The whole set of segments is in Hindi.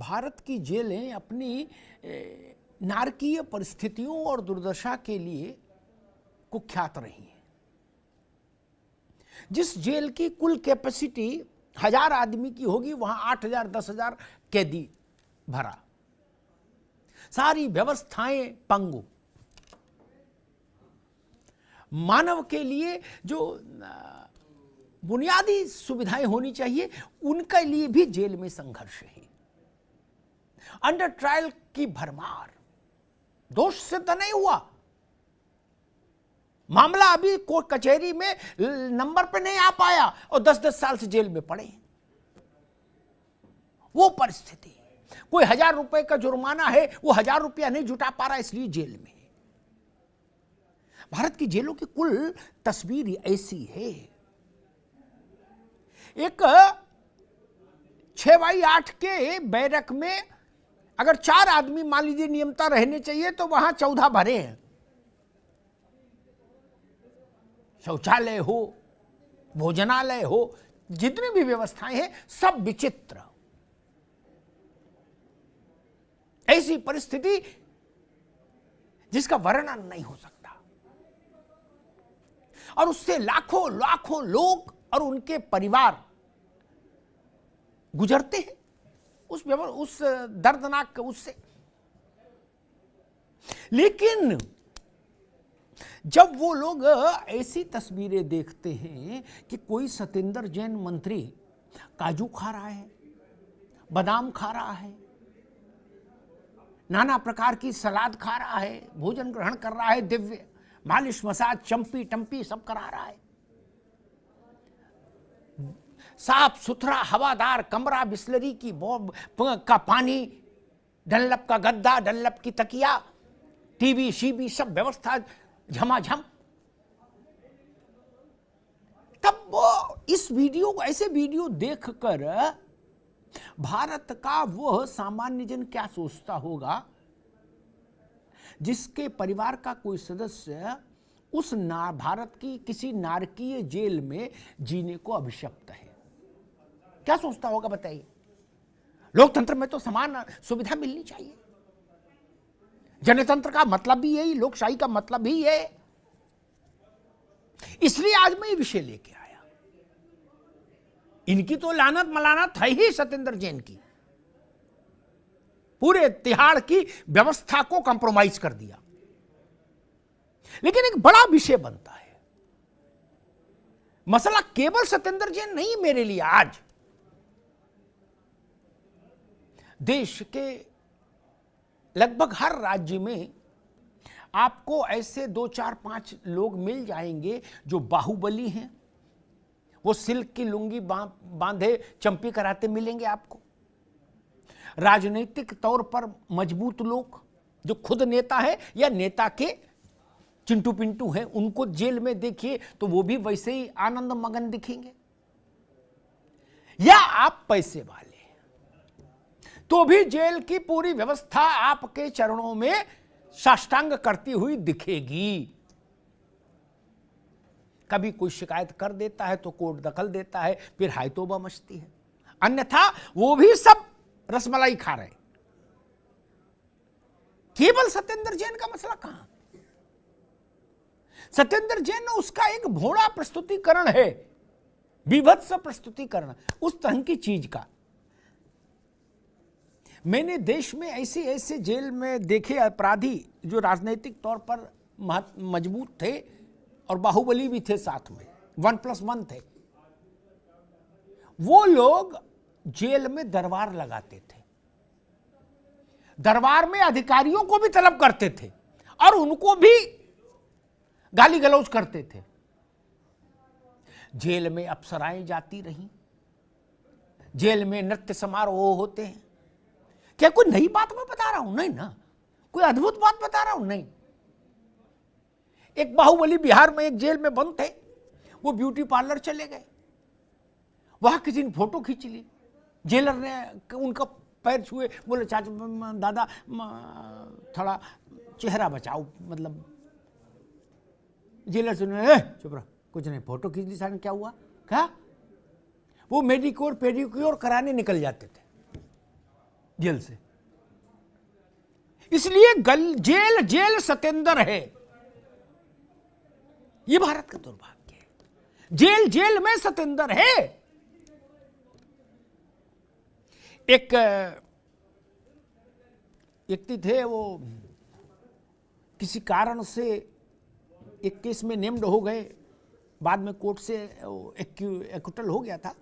भारत की जेलें अपनी नारकीय परिस्थितियों और दुर्दशा के लिए कुख्यात रही हैं। जिस जेल की कुल कैपेसिटी 1000 आदमी की होगी, वहां 8000 10,000 कैदी भरा, सारी व्यवस्थाएं पंगु। मानव के लिए जो बुनियादी सुविधाएं होनी चाहिए, उनके लिए भी जेल में संघर्ष है। अंडर ट्रायल की भरमार, दोष सिद्ध नहीं हुआ, मामला अभी कोर्ट कचहरी में नंबर पे नहीं आ पाया और 10-10 साल से जेल में पड़े। वो परिस्थिति, कोई 1000 रुपए का जुर्माना है, वो 1000 रुपया नहीं जुटा पा रहा, इसलिए जेल में। भारत की जेलों की कुल तस्वीर ऐसी है। एक 6x8 के बैरक में अगर 4 आदमी मान लीजिए नियमित रहने चाहिए, तो वहां 14 भरे हैं। शौचालय हो, भोजनालय हो, जितनी भी व्यवस्थाएं हैं सब विचित्र। ऐसी परिस्थिति जिसका वर्णन नहीं हो सकता, और उससे लाखों लाखों लोग और उनके परिवार गुजरते हैं उस दर्दनाक उससे। लेकिन जब वो लोग ऐसी तस्वीरें देखते हैं कि कोई सत्येंद्र जैन मंत्री काजू खा रहा है, बादाम खा रहा है, नाना प्रकार की सलाद खा रहा है, भोजन ग्रहण कर रहा है, दिव्य मालिश मसाज चंपी टंपी सब करा रहा है, साफ सुथरा हवादार कमरा, बिस्लरी की का पानी, डनलप का गद्दा, डनलप की तकिया, टीवी शीवी सब व्यवस्था झमाझम। तब वो इस वीडियो, ऐसे वीडियो देखकर भारत का वह सामान्य जन क्या सोचता होगा जिसके परिवार का कोई सदस्य उस भारत की किसी नारकीय जेल में जीने को अभिशप्त है। क्या सोचता होगा बताइए। लोकतंत्र में तो समान सुविधा मिलनी चाहिए। जनतंत्र का मतलब भी यही, लोकशाही का मतलब भी ये। इसलिए आज मैं ये विषय लेके आया। इनकी तो लानत मलानत है ही सत्येंद्र जैन की, पूरे तिहाड़ की व्यवस्था को कंप्रोमाइज कर दिया। लेकिन एक बड़ा विषय बनता है, मसला केवल सत्येंद्र जैन नहीं मेरे लिए। आज देश के लगभग हर राज्य में आपको ऐसे 2 4 5 लोग मिल जाएंगे जो बाहुबली हैं, वो सिल्क की लुंगी बांधे चंपी कराते मिलेंगे आपको। राजनीतिक तौर पर मजबूत लोग जो खुद नेता है या नेता के चिंटू पिंटू हैं, उनको जेल में देखिए तो वो भी वैसे ही आनंद मगन दिखेंगे। या आप पैसे वाले तो भी जेल की पूरी व्यवस्था आपके चरणों में साष्टांग करती हुई दिखेगी। कभी कोई शिकायत कर देता है तो कोर्ट दखल देता है, फिर हाय तौबा मचती है। अन्यथा वो भी सब रसमलाई खा रहे। केवल सत्येंद्र जैन का मसला कहां? सत्येंद्र जैन उसका एक भोला प्रस्तुतिकरण है, विभत्स प्रस्तुतिकरण उस तरह की चीज का। मैंने देश में ऐसे ऐसे जेल में देखे अपराधी जो राजनीतिक तौर पर मजबूत थे और बाहुबली भी थे, साथ में 1+1 थे। वो लोग जेल में दरबार लगाते थे, दरबार में अधिकारियों को भी तलब करते थे और उनको भी गाली गलौज करते थे। जेल में अप्सराएं जाती रहीं, जेल में नृत्य समारोह होते हैं। क्या कोई नई बात मैं बता रहा हूं? नहीं ना, कोई अद्भुत बात बता रहा हूं? नहीं। एक बाहुबली बिहार में एक जेल में बंद थे, वो ब्यूटी पार्लर चले गए, वहां किसी ने फोटो खींच ली, जेलर ने उनका पैर छुए, बोले चाचा दादा थोड़ा चेहरा बचाओ, मतलब जेलर सुने चुप रहो, कुछ नहीं, फोटो खींच ली सारे, क्या हुआ? क्या? वो मेडिक्योर पेडिक्योर कराने निकल जाते थे। जेल से। इसलिए जेल जेल सतेंद्र है। यह भारत का दुर्भाग्य है, जेल जेल में सतेंद्र है। एक व्यक्ति थे, वो किसी कारण से एक केस में नेम्ड हो गए, बाद में कोर्ट से एक्विटल हो गया था,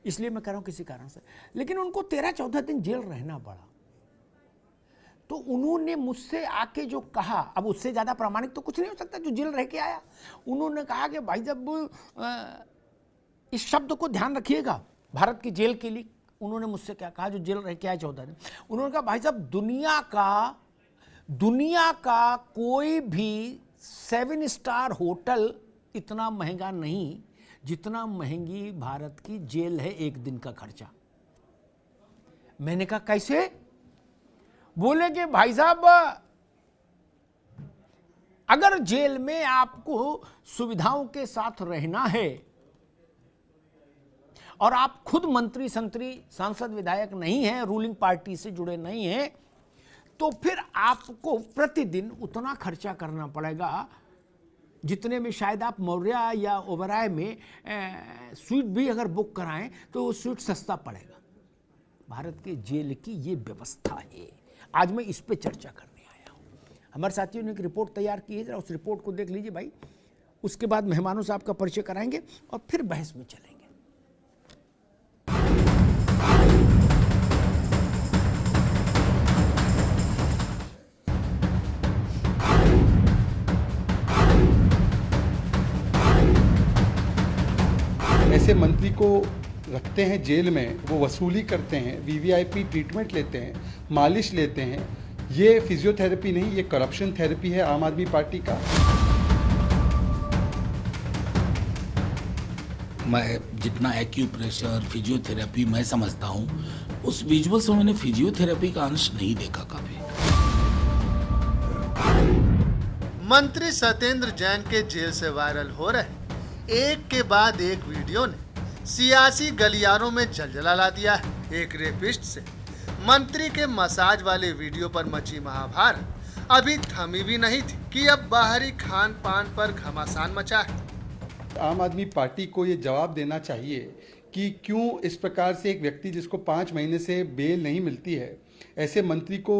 इसलिए मैं कह रहा हूं किसी कारण से, लेकिन उनको 13-14 दिन जेल रहना पड़ा। तो उन्होंने मुझसे आके जो कहा, अब उससे ज्यादा प्रामाणिक तो कुछ नहीं हो सकता जो जेल रह के आया। उन्होंने कहा कि भाई जब इस शब्द को ध्यान रखिएगा भारत की जेल के लिए। उन्होंने मुझसे क्या कहा, जो जेल रह के आया 14 दिन, उन्होंने कहा भाई साहब दुनिया का कोई भी 7 स्टार होटल इतना महंगा नहीं जितना महंगी भारत की जेल है एक दिन का खर्चा। मैंने कहा कैसे? बोले कि भाई साहब अगर जेल में आपको सुविधाओं के साथ रहना है और आप खुद मंत्री संतरी सांसद विधायक नहीं हैं, रूलिंग पार्टी से जुड़े नहीं हैं, तो फिर आपको प्रतिदिन उतना खर्चा करना पड़ेगा जितने में शायद आप मौर्या या ओबराय में स्वीट भी अगर बुक कराएं तो वो स्वीट सस्ता पड़ेगा। भारत के जेल की ये व्यवस्था है। आज मैं इस पे चर्चा करने आया हूं। हमारे साथियों ने एक रिपोर्ट तैयार की है, जरा उस रिपोर्ट को देख लीजिए भाई। उसके बाद मेहमानों से आपका परिचय कराएंगे और फिर बहस में चलेंगे। ऐसे मंत्री को रखते हैं जेल में, वो वसूली करते हैं, वीवीआईपी ट्रीटमेंट लेते हैं, मालिश लेते हैं। ये फिजियोथेरेपी नहीं, ये करप्शन थेरेपी है आम आदमी पार्टी का। मैं जितना एक्यूप्रेशर फिजियोथेरेपी मैं समझता हूँ, उस विजुअल्स में मैंने फिजियोथेरेपी का अंश नहीं देखा कभी। मंत्री सतेंद्र जैन के जेल से वायरल हो रहे एक के बाद एक वीडियो ने सियासी गलियारों में जलजला ला दिया है। एक रेपिस्ट से मंत्री के मसाज वाले वीडियो पर मची महाभारत अभी थमी भी नहीं थी कि अब बाहरी खान पान पर घमासान मचा है। आम आदमी पार्टी को ये जवाब देना चाहिए कि क्यों इस प्रकार से एक व्यक्ति जिसको 5 महीने से बेल नहीं मिलती है, ऐसे मंत्री को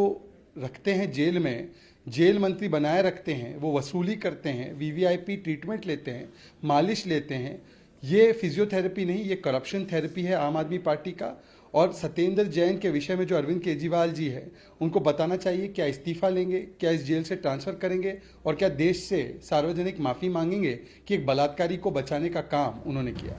रखते हैं जेल में, जेल मंत्री बनाए रखते हैं, वो वसूली करते हैं, वीवीआईपी ट्रीटमेंट लेते हैं, मालिश लेते हैं। ये फिजियोथेरेपी नहीं, ये करप्शन थेरेपी है आम आदमी पार्टी का। और सतेंद्र जैन के विषय में जो अरविंद केजरीवाल जी है, उनको बताना चाहिए क्या इस्तीफा लेंगे, क्या इस जेल से ट्रांसफ़र करेंगे और क्या देश से सार्वजनिक माफ़ी मांगेंगे कि एक बलात्कारी को बचाने का काम उन्होंने किया।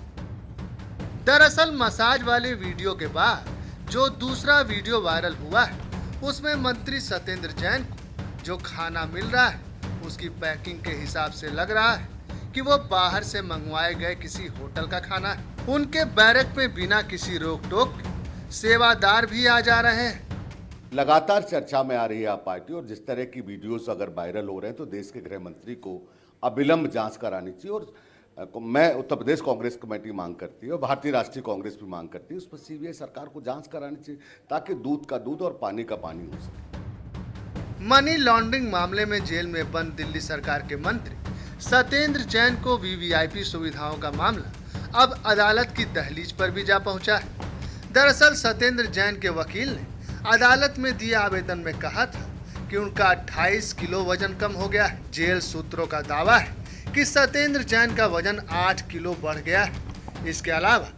दरअसल मसाज वाले वीडियो के बाद जो दूसरा वीडियो वायरल हुआ है, उसमें मंत्री सतेंद्र जैन को जो खाना मिल रहा है उसकी पैकिंग के हिसाब से लग रहा है कि वो बाहर से मंगवाए गए किसी होटल का खाना है। उनके बैरक में बिना किसी रोक टोक सेवादार भी आ जा रहे हैं। लगातार चर्चा में आ रही है आप पार्टी, और जिस तरह की वीडियोस अगर वायरल हो रहे हैं तो देश के गृह मंत्री को अविलंब जांच करानी चाहिए। और मैं उत्तर प्रदेश कांग्रेस कमेटी मांग करती है और भारतीय राष्ट्रीय कांग्रेस भी मांग करती है, उस पर सीबीआई सरकार को जांच करानी चाहिए ताकि दूध का दूध और पानी का पानी हो सके। मनी लॉन्ड्रिंग मामले में जेल में बंद दिल्ली सरकार के मंत्री सतेंद्र जैन को वीवीआईपी सुविधाओं का मामला अब अदालत की दहलीज पर भी जा पहुंचा है। दरअसल सतेंद्र जैन के वकील ने अदालत में दिए आवेदन में कहा था कि उनका 28 किलो वजन कम हो गया है। जेल सूत्रों का दावा है कि सतेंद्र जैन का वजन 8 किलो बढ़ गया है। इसके अलावा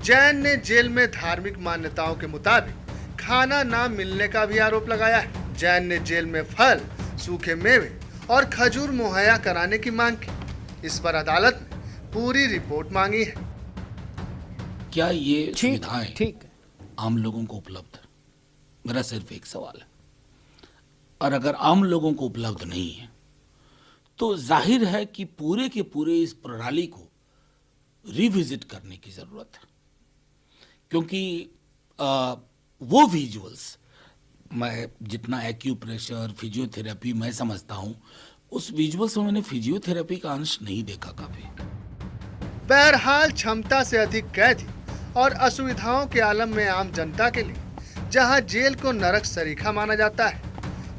जैन ने जेल में धार्मिक मान्यताओं के मुताबिक खाना ना मिलने का भी आरोप लगाया है। जैन ने जेल में फल, सूखे मेवे और खजूर मुहैया कराने की मांग की। इस पर अदालत ने पूरी रिपोर्ट मांगी है। क्या ये सुविधाएं ठीक आम लोगों को उपलब्ध है? मेरा सिर्फ एक सवाल है। और अगर आम लोगों को उपलब्ध नहीं है तो जाहिर है कि पूरे के पूरे इस प्रणाली को रिविजिट करने की जरूरत है, क्योंकि वो विजुअल्स, मैं जितना एक्यूप्रेशर फिजियोथेरेपी मैं समझता हूं, उस विजुअल्स में मैंने फिजियोथेरेपी का अंश नहीं देखा कभी। बहरहाल क्षमता से अधिक कैदी और असुविधाओं के आलम में आम जनता के लिए जहां जेल को नरक सरीखा माना जाता है,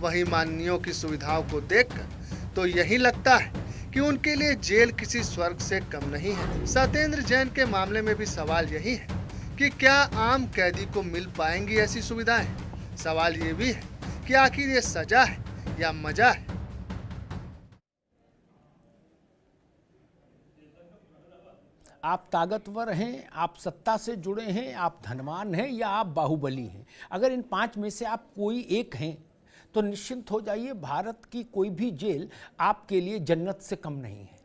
वहीं माननीयों की सुविधाओं को देखकर तो यही लगता है कि उनके लिए जेल किसी स्वर्ग से कम नहीं है। सत्येंद्र जैन के मामले में भी सवाल यही है कि क्या आम कैदी को मिल पाएंगी ऐसी सुविधाएं? सवाल ये भी है कि आखिर ये सजा है या मजा है। आप ताकतवर हैं, आप सत्ता से जुड़े हैं, आप धनवान हैं या आप बाहुबली हैं। अगर इन 5 में से आप कोई एक हैं तो निश्चिंत हो जाइए, भारत की कोई भी जेल आपके लिए जन्नत से कम नहीं है।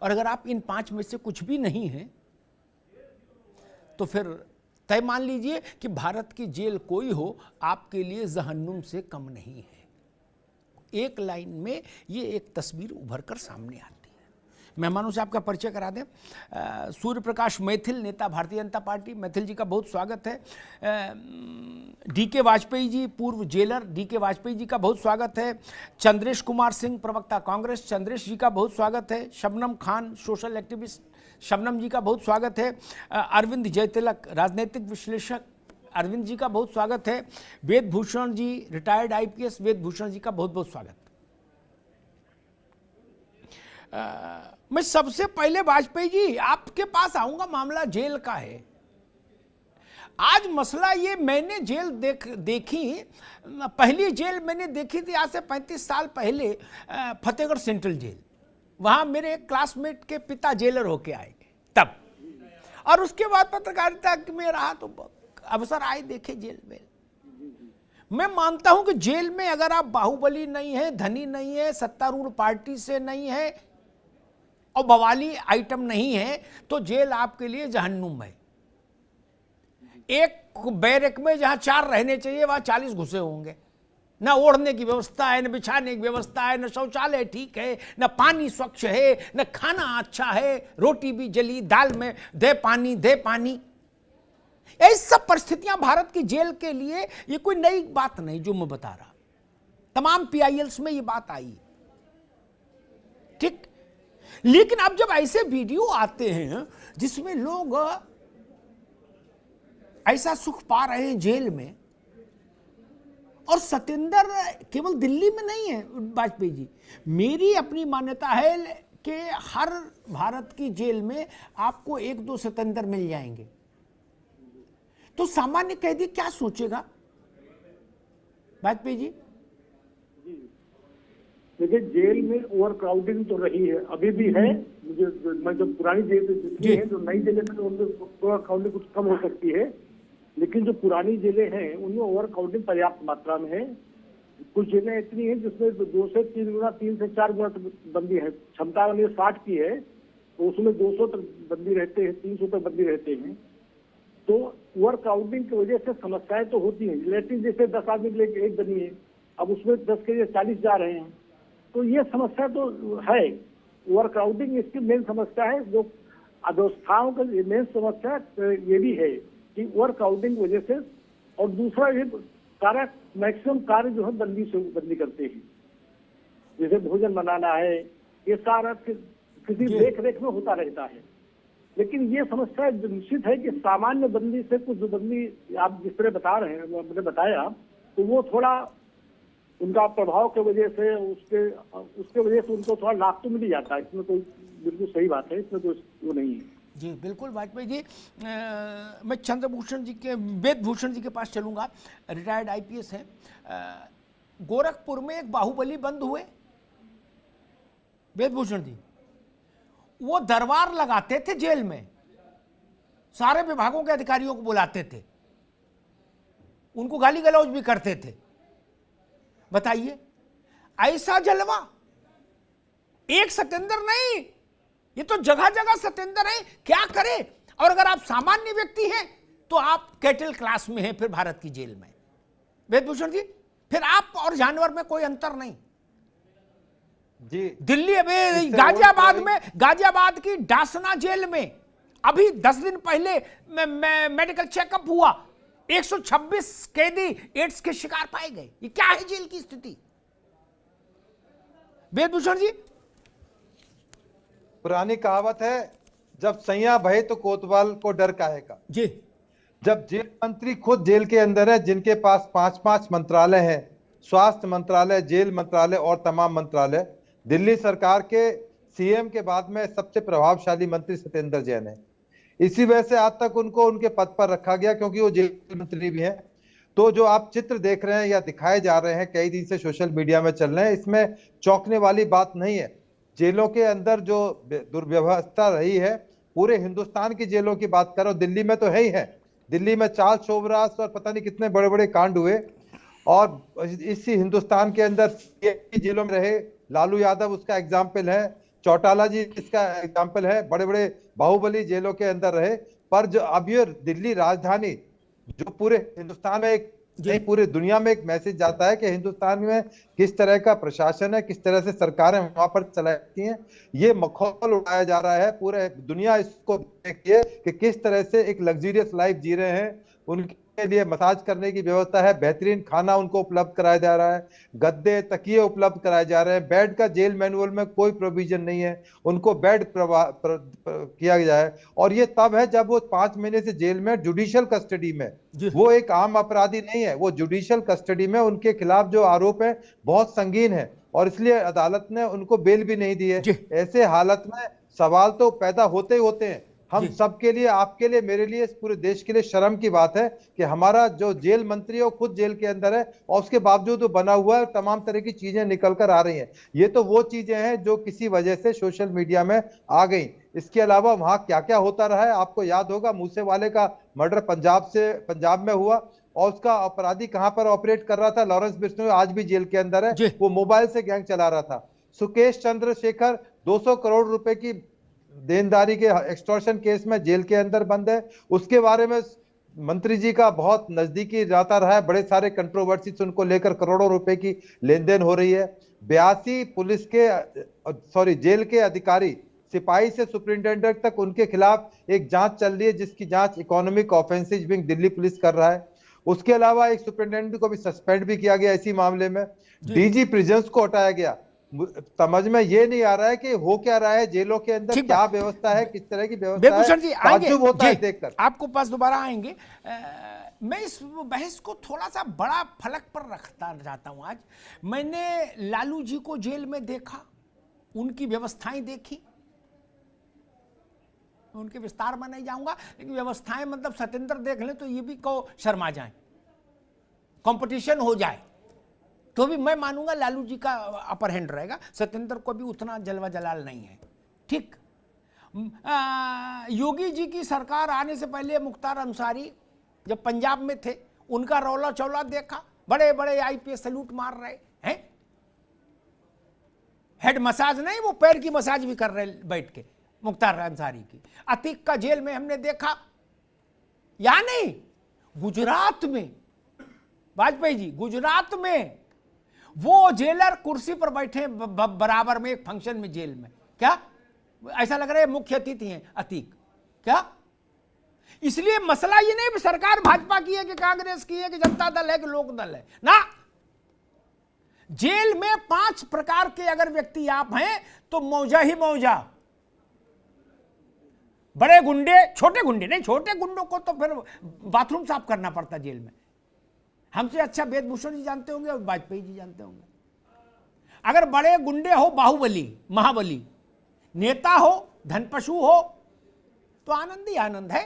और अगर आप इन 5 में से कुछ भी नहीं हैं तो फिर तय मान लीजिए कि भारत की जेल कोई हो, आपके लिए जहन्नुम से कम नहीं है। एक लाइन में ये एक तस्वीर उभर कर सामने आती है। मेहमानों से आपका परिचय करा दें। सूर्य प्रकाश मैथिल, नेता भारतीय जनता पार्टी। मैथिल जी का बहुत स्वागत है। डीके वाजपेयी जी, पूर्व जेलर, डीके वाजपेयी जी का बहुत स्वागत है। चंद्रेश कुमार सिंह, प्रवक्ता कांग्रेस, चंद्रेश जी का बहुत स्वागत है। शबनम खान, सोशल एक्टिविस्ट, शबनम जी का बहुत स्वागत है। अरविंद जयतिलक, राजनीतिक विश्लेषक, अरविंद जी का बहुत स्वागत है। वेद भूषण जी, रिटायर्ड आईपीएस, वेद भूषण जी का बहुत बहुत स्वागत। मैं सबसे पहले वाजपेयी जी आपके पास आऊंगा, मामला जेल का है। आज मसला ये, मैंने जेल देखी, पहली जेल मैंने देखी थी आज से 35 साल पहले, फतेहगढ़ सेंट्रल जेल। वहां मेरे एक क्लासमेट के पिता जेलर होके आए तब, और उसके बाद पत्रकारिता में रहा तो अवसर आए देखे जेल में। मैं मानता हूं कि जेल में अगर आप बाहुबली नहीं है, धनी नहीं है, सत्तारूढ़ पार्टी से नहीं है और बवाली आइटम नहीं है, तो जेल आपके लिए जहन्नुम है। एक बैरक में जहां 4 रहने चाहिए वहां 40 घुसे होंगे। न ओढ़ने की व्यवस्था है, न बिछाने की व्यवस्था है, न शौचालय ठीक है, न पानी स्वच्छ है, न खाना अच्छा है, रोटी भी जली, दाल में दे पानी। ये सब परिस्थितियां भारत की जेल के लिए, ये कोई नई बात नहीं जो मैं बता रहा। तमाम पीआईएल्स में ये बात आई, ठीक। लेकिन अब जब ऐसे वीडियो आते हैं जिसमें लोग ऐसा सुख पा रहे हैं जेल में, और सत्येंद्र केवल दिल्ली में नहीं है वाजपेयी जी, मेरी अपनी मान्यता है कि हर भारत की जेल में आपको 1-2 सत्येंद्र मिल जाएंगे। तो सामान्य कैदी क्या सोचेगा वाजपेयी जी? देखिए, जेल में ओवर क्राउडिंग तो रही है, अभी भी है। मुझे मैं जो पुरानी जेल जितनी है, जो नई जेलें में उनमें ओवर क्राउडिंग कुछ कम हो सकती है, लेकिन जो पुरानी जेलें हैं उनमें ओवर क्राउडिंग पर्याप्त मात्रा में है। कुछ जेलें इतनी हैं जिसमें 2 से 3 गुना, 3 से 4 गुना बंदी है। क्षमता वाली 60 की है तो उसमें 200 तक बंदी रहते हैं, 300 तक बंदी रहते हैं। तो ओवर क्राउडिंग की वजह से समस्याएं तो होती हैं। लेकिन जैसे 10 आदमी के लिए एक बनी है, अब उसमें 10 के लिए 40 जा रहे हैं, तो ये समस्या तो है। ओवर क्राउडिंग इसकी मेन समस्या है। जो अव्यवस्थाओं का मेन समस्या ये भी है कि ओवर क्राउडिंग की वजह से, और दूसरा ये कार्य, मैक्सिमम कार्य जो है बंदी करते हैं, जैसे भोजन बनाना है, ये सारा किसी देख रेख में होता रहता है। लेकिन ये समस्या निश्चित है कि सामान्य बंदी से कुछ जो बंदी आप जिस तरह बता रहे हैं, मैंने बताया, तो वो थोड़ा उनका प्रभाव की वजह से, उसके वजह से उनको थोड़ा लाभ तो मिल ही जाता है। इसमें कोई बिल्कुल सही बात है, इसमें तो वो नहीं है जी। बिल्कुल वाजपेयी जी, मैं चंद्रभूषण जी के, वेद भूषण जी के पास चलूंगा, रिटायर्ड आईपीएस हैं। गोरखपुर में एक बाहुबली बंद हुए वेद भूषण जी, वो दरबार लगाते थे जेल में, सारे विभागों के अधिकारियों को बुलाते थे, उनको गाली गलौज भी करते थे। बताइए, ऐसा जलवा एक सत्येंद्र नहीं, ये तो जगह जगह सत्येंद्र है, क्या करे। और अगर आप सामान्य व्यक्ति हैं तो आप कैटल क्लास में हैं फिर भारत की जेल में। वेदभूषण जी, फिर आप और जानवर में कोई अंतर नहीं जी। दिल्ली, अभी गाजियाबाद की डासना जेल में अभी 10 दिन पहले मेडिकल चेकअप हुआ, 126 कैदी एड्स के शिकार पाए गए। ये क्या है जेल की स्थिति? वेदभूषण जी, पुरानी कहावत है, जब सैया भय तो कोतवाल को डर काहे का। जी। जब जेल मंत्री खुद जेल के अंदर है, जिनके पास 5-5 मंत्रालय हैं, स्वास्थ्य मंत्रालय, जेल मंत्रालय और तमाम मंत्रालय, दिल्ली सरकार के सीएम के बाद में सबसे प्रभावशाली मंत्री सत्येंद्र जैन है। इसी वजह से आज तक उनको उनके पद पर रखा गया, क्योंकि वो जेल मंत्री भी हैं। तो जो आप चित्र देख रहे हैं या दिखाए जा रहे हैं, कई दिन से सोशल मीडिया में चल रहे हैं, इसमें चौंकने वाली बात नहीं है। जेलों के अंदर जो दुर्व्यवस्था रही है, पूरे हिंदुस्तान की जेलों की बात करो, दिल्ली में तो है ही है। दिल्ली में चार्ल्स शोभराज और पता नहीं कितने बड़े बड़े कांड हुए, और इसी हिंदुस्तान के अंदर जेलों में रहे लालू यादव उसका एग्जाम्पल है, चौटाला जी इसका एग्जाम्पल है, बड़े बड़े बाहुबली जेलों के अंदर रहे। पर जो अब ये दिल्ली राजधानी, जो पूरे हिंदुस्तान में एक नहीं पूरे दुनिया में एक मैसेज जाता है कि हिंदुस्तान में किस तरह का प्रशासन है, किस तरह से सरकारें वहां पर चलाती हैं, ये मखौल उड़ाया जा रहा है। पूरे दुनिया इसको देखती है कि किस तरह से एक लग्जरियस लाइफ जी रहे हैं। उनके लिए मसाज करने की व्यवस्था है, बेहतरीन खाना उनको उपलब्ध कराया जा रहा है, गद्दे तकिए उपलब्ध कराए जा रहे हैं। बेड का जेल मैनुअल में कोई प्रोविजन नहीं है, उनको बेड किया गया है। और ये तब है जब वो 5 महीने से जेल में जुडिशियल कस्टडी में, वो एक आम अपराधी नहीं है, वो जुडिशियल कस्टडी में, उनके खिलाफ जो आरोप है बहुत संगीन है, और इसलिए अदालत ने उनको बेल भी नहीं दी है। ऐसे हालत में सवाल तो पैदा होते ही होते हैं। हम सबके लिए, आपके लिए, मेरे लिए, इस पूरे देश के लिए शर्म की बात है कि हमारा जो जेल मंत्री है वो खुद जेल के अंदर है, और उसके बावजूद वो बना हुआ है, तमाम तरह की चीजें निकल कर आ रही हैं। ये तो वो चीजें हैं जो किसी वजह से सोशल मीडिया में आ गई। इसके अलावा वहां क्या क्या होता रहा है, आपको याद होगा मूसेवाले का मर्डर पंजाब में हुआ, और उसका अपराधी कहां पर ऑपरेट कर रहा था, लॉरेंस बिश्नोई आज भी जेल के अंदर है, वो मोबाइल से गैंग चला रहा था। सुकेश चंद्रशेखर 200 करोड़ रुपए की देनदारी के एक्सटॉर्शन केस में जेल के अंदर बंद है। उसके बारे में मंत्री जी का बहुत नजदीकी जाता रहा है, बड़े सारे कंट्रोवर्सी उनको लेकर करोड़ों रुपए की लेन देन हो रही है। 82 पुलिस के जेल के अधिकारी, सिपाही से सुपरिंटेंडेंट तक, उनके खिलाफ एक जांच चल रही है, जिसकी जांच economic offences wing Delhi police कर रहा है। उसके अलावा एक सुपरिंटेंडेंट को भी सस्पेंड भी किया गया इसी मामले में। डीजी प्रिजन्स को हटाया गया। समझ में ये नहीं आ रहा है कि हो क्या रहा है जेलों के अंदर, क्या व्यवस्था है, किस तरह की व्यवस्था है। जी आएंगे, होता है देखकर आपको पास दोबारा आएंगे। मैं इस बहस को थोड़ा सा बड़ा फलक पर रखता चाहता हूं। आज मैंने लालू जी को जेल में देखा, उनकी व्यवस्थाएं देखी, उनके विस्तार में नहीं जाऊंगा, लेकिन व्यवस्थाएं मतलब सत्येंद्र देख लें तो ये भी को शर्मा जाए, कंपटीशन हो जाए तो भी मैं मानूंगा लालू जी का अपर हैंड रहेगा, सत्येंद्र को भी उतना जलवा जलाल नहीं है। ठीक, योगी जी की सरकार आने से पहले मुख्तार अंसारी जब पंजाब में थे, उनका रौला चौला देखा, बड़े बड़े आईपीएस सैल्यूट मार रहे हैं, हेड मसाज नहीं, वो पैर की मसाज भी कर रहे बैठ के मुख्तार अंसारी की। अतीक का जेल में हमने देखा, या नहीं, गुजरात में, वाजपेयी जी गुजरात में वो जेलर कुर्सी पर बैठे बराबर में एक फंक्शन में जेल में, क्या ऐसा लग रहा है मुख्य अतिथि हैं अतीक क्या? इसलिए मसला ये नहीं सरकार भाजपा की है कि कांग्रेस की है कि जनता दल है कि लोक दल है ना। जेल में 5 प्रकार के अगर व्यक्ति आप हैं तो मौजा ही मौजा। बड़े गुंडे, छोटे गुंडे नहीं, छोटे गुंडों को तो फिर बाथरूम साफ करना पड़ता जेल में। हमसे अच्छा वेदभूषण जी जानते होंगे और वाजपेयी जी जानते होंगे। अगर बड़े गुंडे हो, बाहुबली, महाबली, नेता हो, धनपशु हो, तो आनंद ही आनंद है।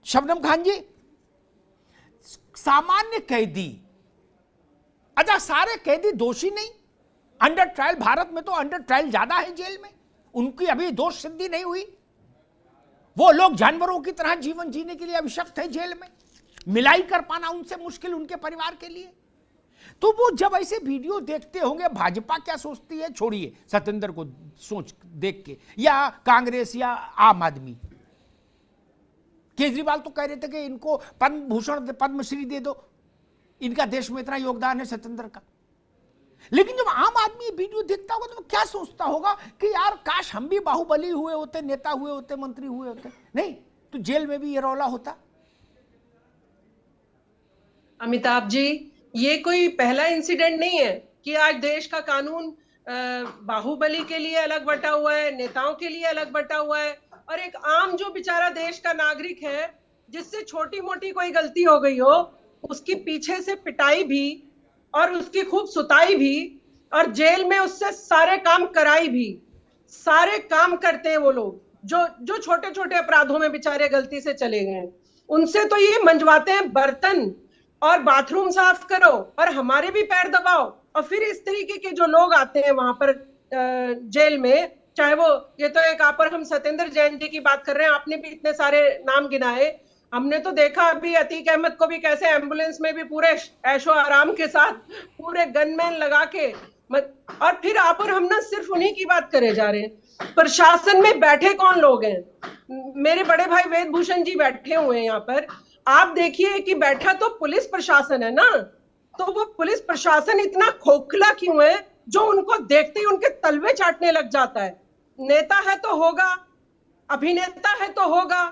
शबनम खान जी, सामान्य कैदी, अच्छा सारे कैदी दोषी नहीं, अंडर ट्रायल, भारत में तो अंडर ट्रायल ज्यादा है जेल में, उनकी अभी दोष सिद्धि नहीं हुई। वो लोग जानवरों की तरह जीवन जीने के लिए अभिशप्त है जेल में, मिलाई कर पाना उनसे मुश्किल उनके परिवार के लिए। तो वो जब ऐसे वीडियो देखते होंगे, भाजपा क्या सोचती है, छोड़िए सत्येंद्र को सोच देख के, या कांग्रेस या आम आदमी। केजरीवाल तो कह रहे थे कि इनको पद्म भूषण, पद्मश्री दे दो, इनका देश में इतना योगदान है सत्येंद्र का। लेकिन जब आम आदमी वीडियो देखता होगा तो क्या सोचता होगा कि यार काश हम भी बाहुबली हुए होते, नेता हुए होते, मंत्री हुए होते, नहीं तो जेल में भी ये रौला होता। अमिताभ जी, ये कोई पहला इंसिडेंट नहीं है कि आज देश का कानून बाहुबली के लिए अलग बटा हुआ है, नेताओं के लिए अलग बटा हुआ है, और एक आम जो बेचारा देश का नागरिक है, जिससे छोटी मोटी कोई गलती हो गई हो, उसकी पीछे से पिटाई भी और उसकी खूब सुताई भी और जेल में उससे सारे काम कराई भी। सारे काम करते हैं वो लोग जो छोटे छोटे अपराधों में बेचारे गलती से चले गए, उनसे तो ये मंजवाते हैं बर्तन और बाथरूम साफ करो और हमारे भी पैर दबाओ। और फिर इस तरीके के जो लोग आते हैं वहां पर जेल में, चाहे वो, ये तो एक आप और हम सत्येंद्र जैन जी की बात कर रहे हैं, आपने भी इतने सारे नाम गिनाए, हमने तो देखा अभी अतीक अहमद को भी कैसे एम्बुलेंस में भी पूरे ऐशो आराम के साथ पूरे गनमैन लगा के, और फिर आप और हम ना सिर्फ उन्हीं की बात करे जा रहे हैं। प्रशासन में बैठे कौन लोग हैं? मेरे बड़े भाई वेद भूषण जी बैठे हुए हैं यहाँ पर, आप देखिए कि बैठा तो पुलिस प्रशासन है ना, तो वो पुलिस प्रशासन इतना खोखला क्यों है जो उनको देखते ही उनके तलवे चाटने लग जाता है? नेता है तो होगा, अभिनेता है तो होगा,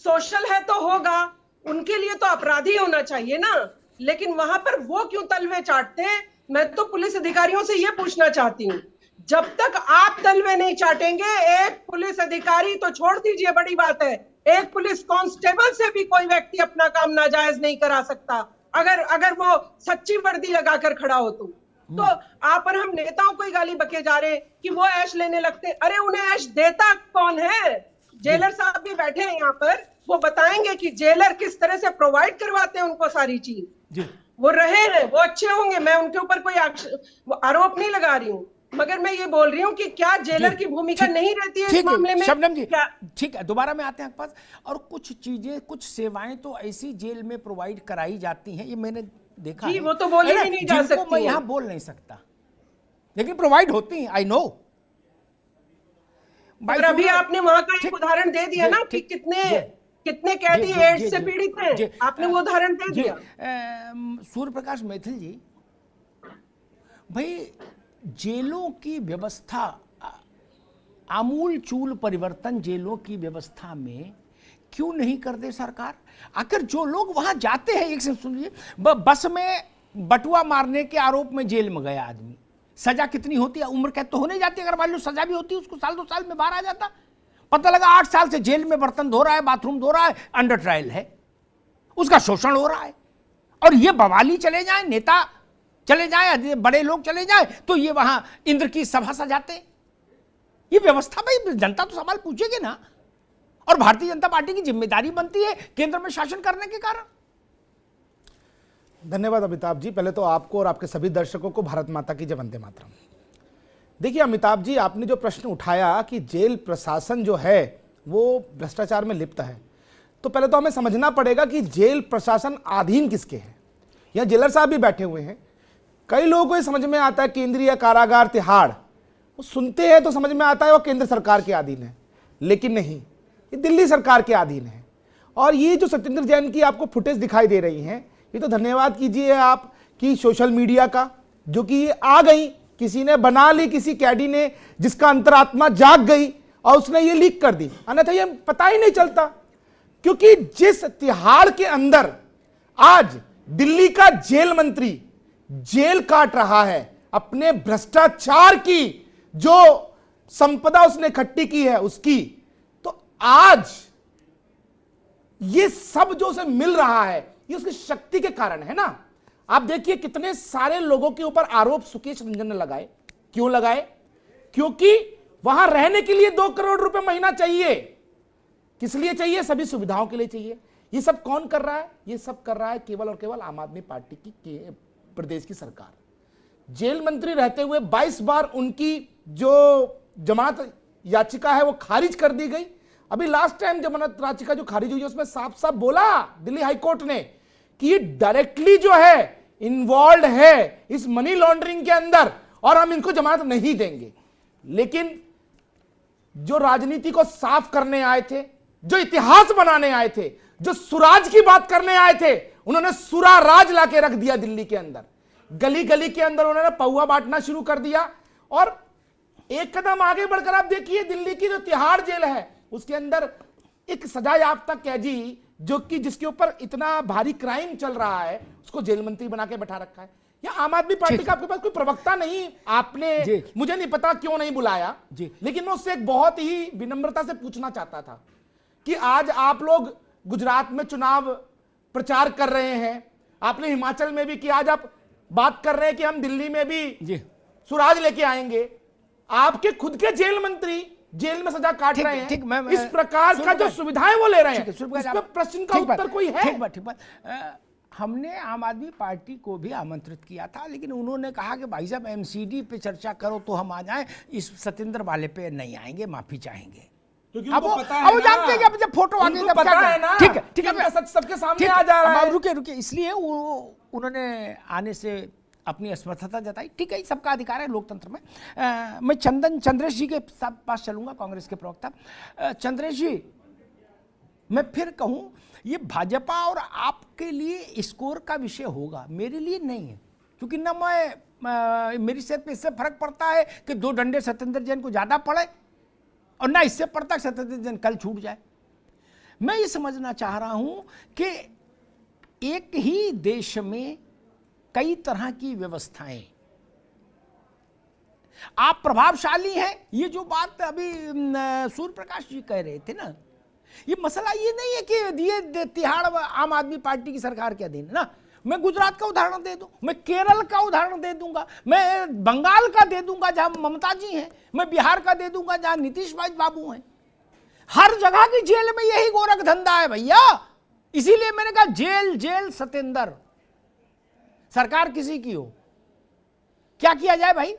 सोशल है तो होगा, उनके लिए तो अपराधी होना चाहिए ना, लेकिन वहां पर वो क्यों तलवे चाटते हैं? मैं तो पुलिस अधिकारियों से ये पूछना चाहती हूँ, जब तक आप तलवे नहीं चाटेंगे, एक पुलिस अधिकारी तो छोड़ दीजिए, बड़ी बात है, एक पुलिस कांस्टेबल से भी कोई व्यक्ति अपना काम नाजायज नहीं करा सकता अगर वो सच्ची वर्दी लगाकर खड़ा हो तो आप और हम नेताओं को ही गाली बके जा रहे हैं कि वो ऐश लेने लगते। अरे उन्हें ऐश देता कौन है? जेलर साहब भी बैठे हैं यहाँ पर, वो बताएंगे कि जेलर किस तरह से प्रोवाइड करवाते हैं उनको सारी चीज। वो रहे हैं, वो अच्छे होंगे, मैं उनके ऊपर कोई आरोप नहीं लगा रही हूँ, मगर मैं ये बोल रही हूँ कि क्या जेलर की भूमिका नहीं रहती है इस मामले में? शबनम जी, ठीक है, दोबारा में आते हैं आपके पास। और कुछ चीजें, कुछ सेवाएं तो ऐसी जेल में प्रोवाइड कराई जाती हैं, ये मैंने देखा जी, है, वो तो बोली भी नहीं जा सकती, मैं यहाँ बोल नहीं सकता, लेकिन प्रोवाइड होती हैं, आई नो। मगर अभी आपने वहां का एक उदाहरण दे दिया ना कि कितने कैदी एड्स से पीड़ित हैं, आपने वो उदाहरण दे दिया। सूर्य प्रकाश मैथिल जी, भाई जेलों की व्यवस्था, आमूल चूल परिवर्तन जेलों की व्यवस्था में क्यों नहीं कर दे सरकार? आखिर जो लोग वहां जाते हैं, एक से सुनिए, बस में बटुआ मारने के आरोप में जेल में गया आदमी, सजा कितनी होती है? उम्र कैद तो होने जाती है, अगर मान लो सजा भी होती है उसको साल 2 साल में बाहर आ जाता। पता लगा 8 साल से जेल में बर्तन धो रहा है, बाथरूम धो रहा है, अंडर ट्रायल है, उसका शोषण हो रहा है। और ये बवाली चले जाए, नेता चले जाए, बड़े लोग चले जाए, तो ये वहां इंद्र की सभा सजाते। ये व्यवस्था, भाई जनता तो सवाल पूछेगी ना, और भारतीय जनता पार्टी की जिम्मेदारी बनती है केंद्र में शासन करने के कारण। धन्यवाद अमिताभ जी। पहले तो आपको और आपके सभी दर्शकों को भारत माता की जय, वंदे मातरम। देखिए अमिताभ जी, आपने जो प्रश्न उठाया कि जेल प्रशासन जो है वो भ्रष्टाचार में लिप्त है, तो पहले तो हमें समझना पड़ेगा कि जेल प्रशासन अधीन किसके है। यहाँ जेलर साहब भी बैठे हुए हैं, कई लोगों को ये समझ में आता है केंद्रीय कारागार तिहाड़, वो सुनते हैं तो समझ में आता है वो केंद्र सरकार के अधीन है, लेकिन नहीं, ये दिल्ली सरकार के अधीन है। और ये जो सत्येंद्र जैन की आपको फुटेज दिखाई दे रही हैं, ये तो धन्यवाद कीजिए आप कि सोशल मीडिया का, जो कि आ गई, किसी ने बना ली, किसी कैडी ने, जिसका अंतरात्मा जाग गई और उसने ये लीक कर दी, अन्यथा ये पता ही नहीं चलता। क्योंकि जिस तिहाड़ के अंदर आज दिल्ली का जेल मंत्री जेल काट रहा है, अपने भ्रष्टाचार की जो संपदा उसने इकट्ठी की है उसकी, तो आज ये सब जो उसे मिल रहा है ये उसकी शक्ति के कारण है ना। आप देखिए कितने सारे लोगों के ऊपर आरोप सुकेश रंजन ने लगाए। क्यों लगाए? क्योंकि वहां रहने के लिए 2 करोड़ रुपए महीना चाहिए। किस लिए चाहिए? सभी सुविधाओं के लिए चाहिए। ये सब कौन कर रहा है? ये सब कर रहा है केवल और केवल आम आदमी पार्टी की प्रदेश की सरकार। जेल मंत्री रहते हुए 22 बार उनकी जो जमानत याचिका है वो खारिज कर दी गई। अभी लास्ट टाइम जमानत याचिका जो खारिज हुई उसमें साफ साफ बोला दिल्ली हाईकोर्ट ने कि ये डायरेक्टली जो है इन्वॉल्व है इस मनी लॉन्ड्रिंग के अंदर और हम इनको जमानत नहीं देंगे। लेकिन जो राजनीति को साफ करने आए थे, जो इतिहास बनाने आए थे, जो सुराज की बात करने आए थे, उन्होंने सुरा राज लाके रख दिया दिल्ली के अंदर। गली गली के अंदर उन्होंने पौवा बांटना शुरू कर दिया। और एक कदम आगे बढ़कर आप देखिए दिल्ली की जो तिहाड़ जेल है उसके अंदर एक सजा याफ्ता कैदी जो कि जिसके ऊपर इतना भारी क्राइम चल रहा है उसको जेल मंत्री बना के बैठा रखा है। या आम आदमी पार्टी का आपके पास कोई प्रवक्ता नहीं, आपने मुझे नहीं पता क्यों नहीं बुलाया जी, लेकिन मैं उससे एक बहुत ही विनम्रता से पूछना चाहता था कि आज आप लोग गुजरात में चुनाव प्रचार कर रहे हैं, आपने हिमाचल में भी किया, आज आप बात कर रहे हैं कि हम दिल्ली में भी सुराज लेके आएंगे, आपके खुद के जेल मंत्री जेल में सजा काट रहे हैं, इस प्रकार का जो सुविधाएं वो ले रहे हैं, इस पर प्रश्न का उत्तर कोई है? ठीक बात। हमने आम आदमी पार्टी को भी आमंत्रित किया था, लेकिन उन्होंने कहा कि भाई साहब एमसीडी पे चर्चा करो तो हम आ जाएं, इस सत्येंद्र वाले पे नहीं आएंगे, माफी चाहेंगे। अब वो जानते हैं कि अब जब फोटो आ गई तब क्या करना, ठीक है सच सबके सामने आ जा रहा है। रुके, इसलिए उन्होंने आने से अपनी असमर्थता जताई, ठीक है, सबका अधिकार है लोकतंत्र में। मैं चंद्रेश जी के पास चलूंगा, कांग्रेस के प्रवक्ता। चंद्रेश जी, मैं फिर कहूं, ये भाजपा और आपके लिए स्कोर का विषय होगा, मेरे लिए नहीं है, क्योंकि ना मेरी सेहत पे इससे फर्क पड़ता है कि 2 डंडे सत्येंद्र जैन को ज्यादा पड़े, और ना इससे पड़ता कि सत्येंद्र जैन कल छूट जाए। मैं ये समझना चाह रहा हूं कि एक ही देश में कई तरह की व्यवस्थाएं, आप प्रभावशाली हैं, ये जो बात अभी सूर्य प्रकाश जी कह रहे थे ना, ये मसला ये नहीं है कि ये तिहाड़ आम आदमी पार्टी की सरकार के अधीन है ना। मैं गुजरात का उदाहरण दे दूं, मैं केरल का उदाहरण दे दूंगा, मैं बंगाल का दे दूंगा जहां ममता जी हैं, मैं बिहार का दे दूंगा जहां नीतीश भाई बाबू हैं। हर जगह की जेल में यही गोरख धंधा है भैया, इसीलिए मैंने कहा जेल जेल सत्येंद्र, सरकार किसी की हो, क्या किया जाए भाई?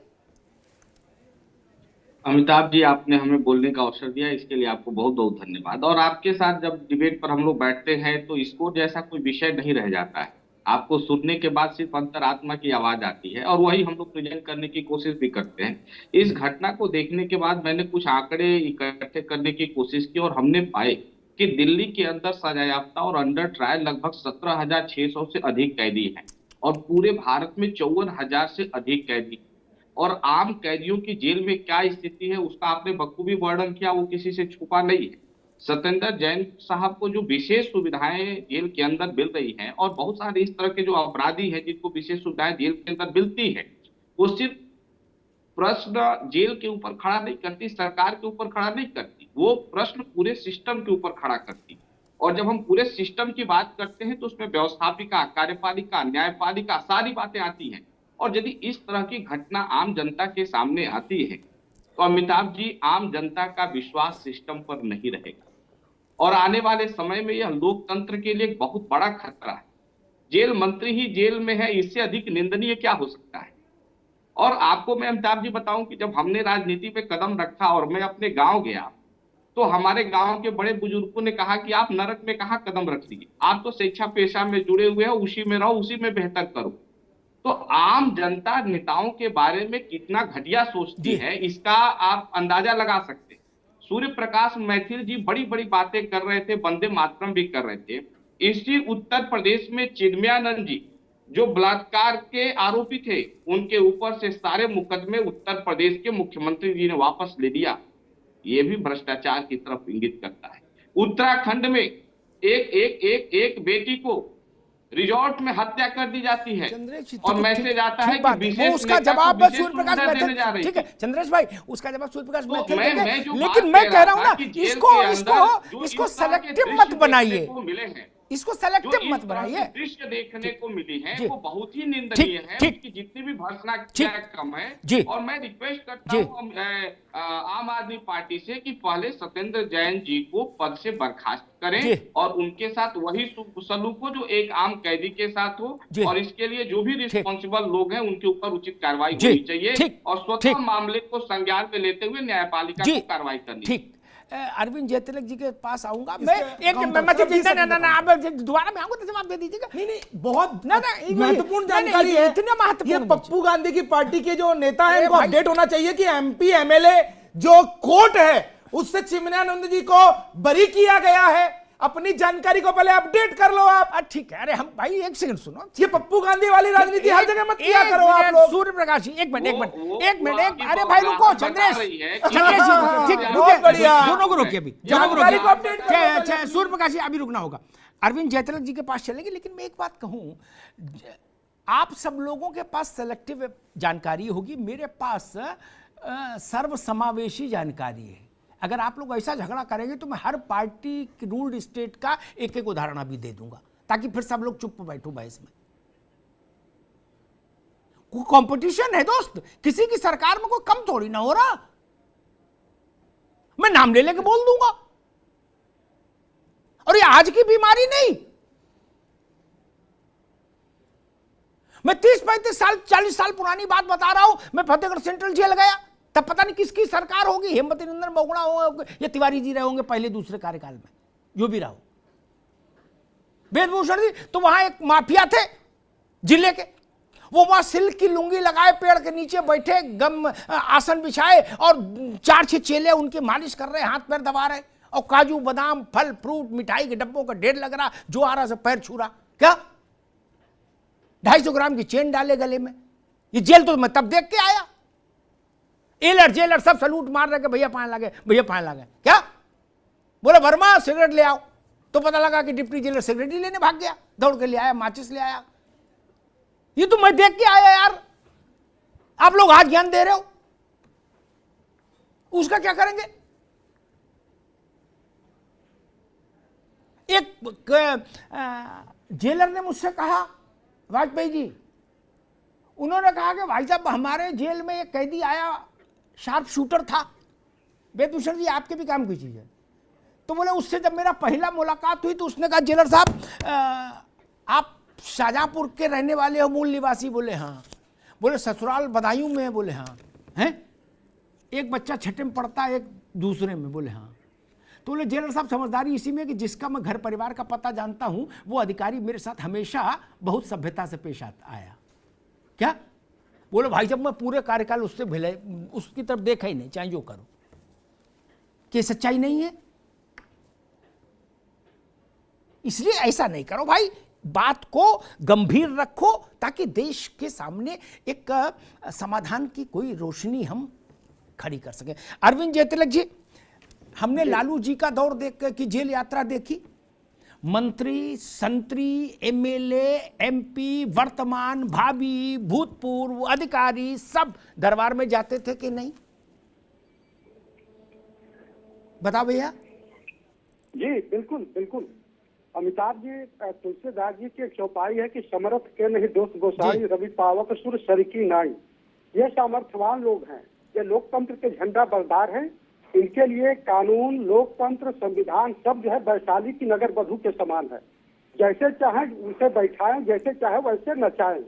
अमिताभ जी, आपने हमें बोलने का अवसर दिया, इसके लिए आपको बहुत बहुत धन्यवाद। और आपके साथ जब डिबेट पर हम लोग बैठते हैं तो स्कोर जैसा कोई विषय नहीं रह जाता है, आपको सुनने के बाद सिर्फ अंतरात्मा की आवाज आती है, और वही हम लोग प्रेजेंट करने की कोशिश भी करते हैं। इस घटना को देखने के बाद मैंने कुछ आंकड़े इकट्ठे करने की कोशिश की, और हमने पाए कि दिल्ली के अंदर सजायाफ्ता और अंडर ट्रायल लगभग 17,600 से अधिक कैदी हैं, और पूरे भारत में 54,000 से अधिक कैदी। और आम कैदियों की जेल में क्या स्थिति है उसका आपने बखूबी वर्णन किया, वो किसी से छुपा नहीं है। सत्येंद्र जैन साहब को जो विशेष सुविधाएं जेल के अंदर मिल रही हैं, और बहुत सारे इस तरह के जो अपराधी हैं जिनको विशेष सुविधाएं जेल के अंदर मिलती है, वो सिर्फ प्रश्न जेल के ऊपर खड़ा नहीं करती, सरकार के ऊपर खड़ा नहीं करती, वो प्रश्न पूरे सिस्टम के ऊपर खड़ा करती। और जब हम पूरे सिस्टम की बात करते हैं तो उसमें व्यवस्थापिका, कार्यपालिका, न्यायपालिका, सारी बातें आती हैं। और यदि इस तरह की घटना आम जनता के सामने आती है तो अमिताभ जी, आम जनता का विश्वास सिस्टम पर नहीं रहेगा, और आने वाले समय में यह लोकतंत्र के लिए एक बहुत बड़ा खतरा है। जेल मंत्री ही जेल में है, इससे अधिक निंदनीय क्या हो सकता है? और आपको मैं अमिताभ जी बताऊं कि जब हमने राजनीति पे कदम रखा और मैं अपने गांव गया, तो हमारे गांव के बड़े बुजुर्गों ने कहा कि आप नरक में कहां कदम रख लीजिए, आप तो शिक्षा पेशा में जुड़े हुए हो, उसी में रहो, उसी में बेहतर करो। तो आम जनता नेताओं के बारे में कितना घटिया सोचती है, इसका आप अंदाजा लगा सकते हैं। सूर्य प्रकाश मैथिल जी बड़ी बड़ी बातें कर रहे थे, वंदे मातरम भी कर रहे थे। इसी उत्तर प्रदेश में चिन्मयानंद जी जो बलात्कार के आरोपी थे, उनके ऊपर से सारे मुकदमे उत्तर प्रदेश के मुख्यमंत्री जी ने वापस ले लिया। ये भी भ्रष्टाचार की तरफ इंगित करता है। उत्तराखंड में एक बेटी को रिजॉर्ट में हत्या कर दी जाती है, और मैसेज आता है कि विशेष उसका जवाब सूर्य प्रकाश देने जा रही है। ठीक है चंद्रेश भाई, उसका जवाब सूर्य प्रकाश देंगे, लेकिन मैं कह रहा हूं ना, इसको सेलेक्टिव मत बनाइए, इसको सेलेक्टिव मत बनाइए। दृश्य देखने को मिली है वो बहुत ही निंदनीय है, कि जितनी भी भर्सना कम है। और मैं रिक्वेस्ट करता हूँ आम आदमी पार्टी से कि पहले सत्येंद्र जैन जी को पद से बर्खास्त करें, और उनके साथ वही सलूक हो जो एक आम कैदी के साथ हो, और इसके लिए जो भी रिस्पॉन्सिबल लोग हैं उनके ऊपर उचित कार्रवाई होनी चाहिए, और स्वतः मामले को संज्ञान में लेते हुए न्यायपालिका को कार्रवाई करनी चाहिए। अरविंद जयतिलक जी के पास आऊंगा मैं, एक दोबारा में आऊंगा तो जवाब दे दीजिएगा। नहीं, बहुत महत्वपूर्ण जानकारी है, इतना महत्वपूर्ण। ये पप्पू गांधी की पार्टी के जो नेता है, इनको अपडेट होना चाहिए कि एमपी एमएलए जो कोर्ट है उससे चिन्मयानंद जी को बरी किया गया है। अपनी जानकारी को पहले अपडेट कर लो आप। ठीक है, अरे हम भाई एक सेकंड सुनो, ये पप्पू गांधी वाली राजनीति हर जगह मत किया करो आप लोग। सूर्य प्रकाश जी एक मिनट, अरे भाई रुको, चंद्रेश जी ठीक है, बहुत बढ़िया, दोनों को रोकिए अभी, जानकारी को अपडेट अच्छा सूर्य प्रकाश जी अभी रुकना होगा। अरविंद जयतिलक जी के पास चलेंगे, लेकिन मैं एक बात कहूं, आप सब लोगों के पास सेलेक्टिव जानकारी होगी, मेरे पास सर्वसमावेशी जानकारी है। अगर आप लोग ऐसा झगड़ा करेंगे तो मैं हर पार्टी की रूल्ड स्टेट का एक एक उदाहरण अभी दे दूंगा, ताकि फिर सब लोग चुप बैठो बहस में। कोई कंपटीशन है दोस्त, किसी की सरकार में कोई कम थोड़ी ना हो रहा। मैं नाम ले लेके बोल दूंगा, और ये आज की बीमारी नहीं। मैं 30-35 साल 40 साल पुरानी बात बता रहा हूं। मैं फतेहगढ़ सेंट्रल जेल गया, तब पता नहीं किसकी सरकार होगी, हेमवती नंदन बहुगुणा होंगे या तिवारी जी रहे होंगे पहले दूसरे कार्यकाल में, जो भी रहा हो। वेदभूषण जी तो वहां एक माफिया थे जिले के, वो वहां सिल्क की लुंगी लगाए पेड़ के नीचे बैठे, गम आसन बिछाए, और 4-6 चेले उनके मालिश कर रहे, हाथ पैर दबा रहे, और काजू बादाम फल फ्रूट मिठाई के डब्बों का ढेर लग रहा, जो आ रहा से पैर छू रहा। क्या 250 ग्राम की चेन डाले गले में। ये जेल तो मैं तब देख के आया। एलर जेलर सब सलूट मार रहे, भैया पान लगे, भैया पान लगे। क्या बोले वर्मा सिगरेट ले आओ, तो पता लगा कि डिप्टी जेलर सिगरेट ही लेने भाग गया, दौड़ के ले आया, माचिस ले आया। ये तो मैं देख के आया यार। आप लोग आज ज्ञान दे रहे हो, उसका क्या करेंगे? एक जेलर ने मुझसे कहा, वाजपेयी जी, उन्होंने कहा कि भाई साहब हमारे जेल में एक कैदी आया, शार्प शूटर था। वेदभूषण जी आपके भी काम की चीज है। तो बोले उससे जब मेरा पहला मुलाकात हुई तो उसने कहा, जेलर साहब आप शाहजहांपुर के रहने वाले हो, मूल निवासी? बोले हाँ। बोले ससुराल बदायूं में है? बोले हाँ। हैं? एक बच्चा छठे में पढ़ता है, एक दूसरे में? बोले हाँ। तो बोले जेलर साहब समझदारी इसी में कि जिसका मैं घर परिवार का पता जानता हूं, वो अधिकारी मेरे साथ हमेशा बहुत सभ्यता से पेश आया। क्या? बोले भाई जब मैं पूरे कार्यकाल उससे भिले, उसकी तरफ देखा ही नहीं, चाहे जो करो। कि सच्चाई नहीं है? इसलिए ऐसा नहीं करो भाई, बात को गंभीर रखो, ताकि देश के सामने एक समाधान की कोई रोशनी हम खड़ी कर सकें। अरविंद जयतिलक जी, हमने लालू जी का दौर देख की जेल यात्रा देखी। मंत्री, संतरी, एमएलए, एमपी, वर्तमान, भावी, भूतपूर्व अधिकारी सब दरबार में जाते थे कि नहीं? बताओ भैया। जी बिल्कुल बिल्कुल। अमिताभ जी, तुलसीदास जी की एक चौपाई है कि समर्थ के नहीं दोस्त गोसाई, रवि पावक सुर सर की नाई। ये सामर्थ्यवान लोग हैं, ये लोकतंत्र के झंडा बरदार हैं। इनके लिए कानून, लोकतंत्र, संविधान सब जो है वैशाली की नगर वधू के समान है। जैसे चाहे उनसे बैठाएं, जैसे चाहे वैसे नचाएं।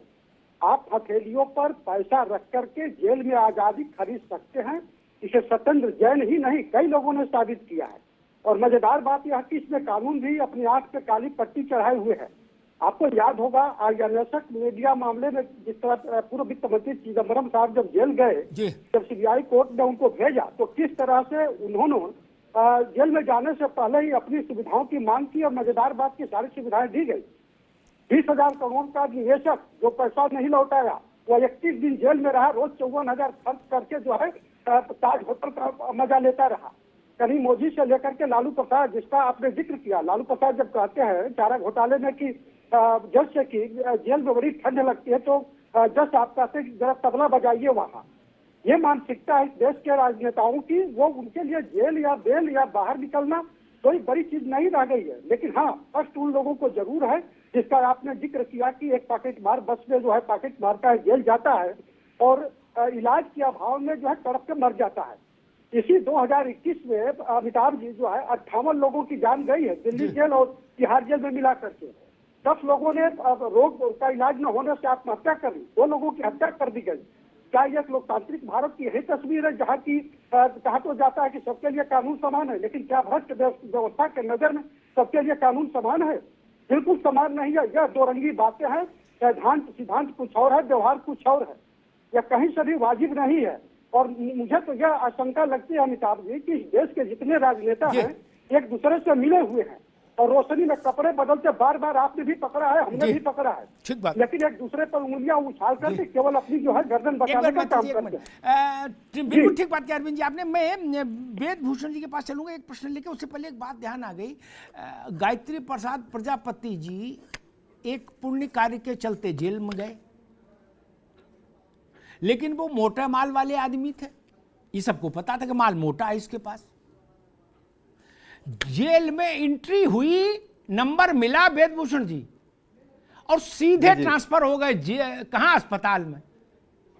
आप हथेलियों पर पैसा रख करके जेल में आजादी खरीद सकते हैं। इसे सत्येंद्र जैन ही नहीं, कई लोगों ने साबित किया है। और मजेदार बात यह कि इसमें कानून भी अपनी आंख पे काली पट्टी चढ़ाए हुए है। आपको याद होगा आयोजक मीडिया मामले में जिस तरह पूर्व वित्त मंत्री चिदम्बरम साहब जब जेल गए, जब सीबीआई कोर्ट ने उनको भेजा, तो किस तरह से उन्होंने जेल में जाने से पहले ही अपनी सुविधाओं की मांग की, और मजेदार बात की सारी सुविधाएं दी गई। 20,000 करोड़ का निवेशक जो पैसा नहीं लौटाया, वो 31 दिन जेल में रहा, रोज 54,000 खर्च करके जो है ताज होटल का मजा लेता रहा। कहीं मोदी से लेकर के लालू प्रसाद, जिसका आपने जिक्र किया, लालू प्रसाद जब कहते हैं चारा घोटाले में कि जज से कि जेल में बड़ी ठंड लगती है, तो जज आप कहते हैं जरा तबला बजाइए वहाँ। ये मानसिकता है देश के राजनेताओं की। वो उनके लिए जेल या बेल या बाहर निकलना कोई बड़ी चीज नहीं रह गई है। लेकिन हाँ, कष्ट उन लोगों को जरूर है जिसका आपने जिक्र किया कि एक पॉकेट मार बस में जो है पॉकेट मारता है, जेल जाता है, और इलाज के अभाव में जो है तड़प के मर जाता है। इसी 2021 में अमिताभ जी जो है 58 लोगों की जान गई है दिल्ली जेल और तिहाड़ जेल में मिला करके। 10 लोगों ने रोग का इलाज न होने से आत्महत्या कर ली, 2 लोगों की हत्या कर दी गई। क्या यह लोकतांत्रिक भारत की यही तस्वीर है जहाँ की कहा तो जाता है कि सबके लिए कानून समान है, लेकिन क्या भ्रष्ट व्यवस्था के नजर में सबके लिए कानून समान है? बिल्कुल समान नहीं है। यह 2 रंगी बातें हैं। सिद्धांत कुछ और है, व्यवहार कुछ और है। यह कहीं से भी वाजिब नहीं है। और मुझे तो यह आशंका लगती है अमिताभ जी कि देश के जितने राजनेता हैं एक दूसरे से मिले हुए हैं और रोशनी में कपड़े बदलते बार बार आपने भी पकड़ा है, हमने भी पकड़ा है, लेकिन एक दूसरे पर उंगलियां उछाल करके केवल अपनी जो है गर्दन बचाने का काम करते हैं। बिल्कुल ठीक बात की अरविंद जी आपने। मैं वेदभूषण जी के पास चलूंगा एक प्रश्न लेके, उससे पहले एक बात ध्यान आ गई। गायत्री प्रसाद प्रजापति जी एक पुण्य कार्य के चलते जेल में गए, लेकिन वो मोटा माल वाले आदमी थे, ये सबको पता था कि माल मोटा है इसके पास। जेल में एंट्री हुई, नंबर मिला वेदभूषण जी, और सीधे ट्रांसफर हो गए कहां, अस्पताल में।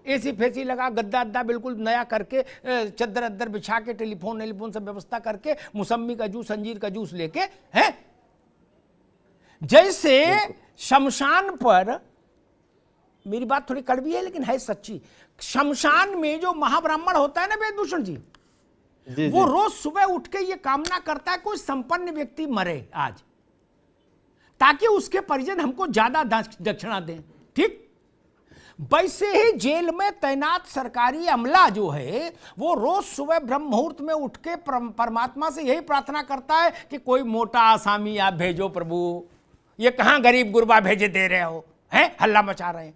एसी फेसी लगा, गद्दा अद्दा बिल्कुल नया करके, चद्दर अद्दर बिछा के, टेलीफोन सब व्यवस्था करके, मौसम्मी का जूस, अंजीर का जूस लेके, है जैसे शमशान पर, मेरी बात थोड़ी कड़वी है लेकिन है सच्ची, शमशान में जो महाब्राह्मण होता है ना वेदभूषण जी, वो रोज सुबह उठ के ये कामना करता है कोई संपन्न व्यक्ति मरे आज, ताकि उसके परिजन हमको ज्यादा दक्षिणा दें। ठीक वैसे ही जेल में तैनात सरकारी अमला जो है वो रोज सुबह ब्रह्म मुहूर्त में उठ के परमात्मा से यही प्रार्थना करता है कि कोई मोटा आसामी आप भेजो प्रभु, ये कहां गरीब गुरबा भेजे दे रहे हो, हैं हल्ला मचा रहे हैं,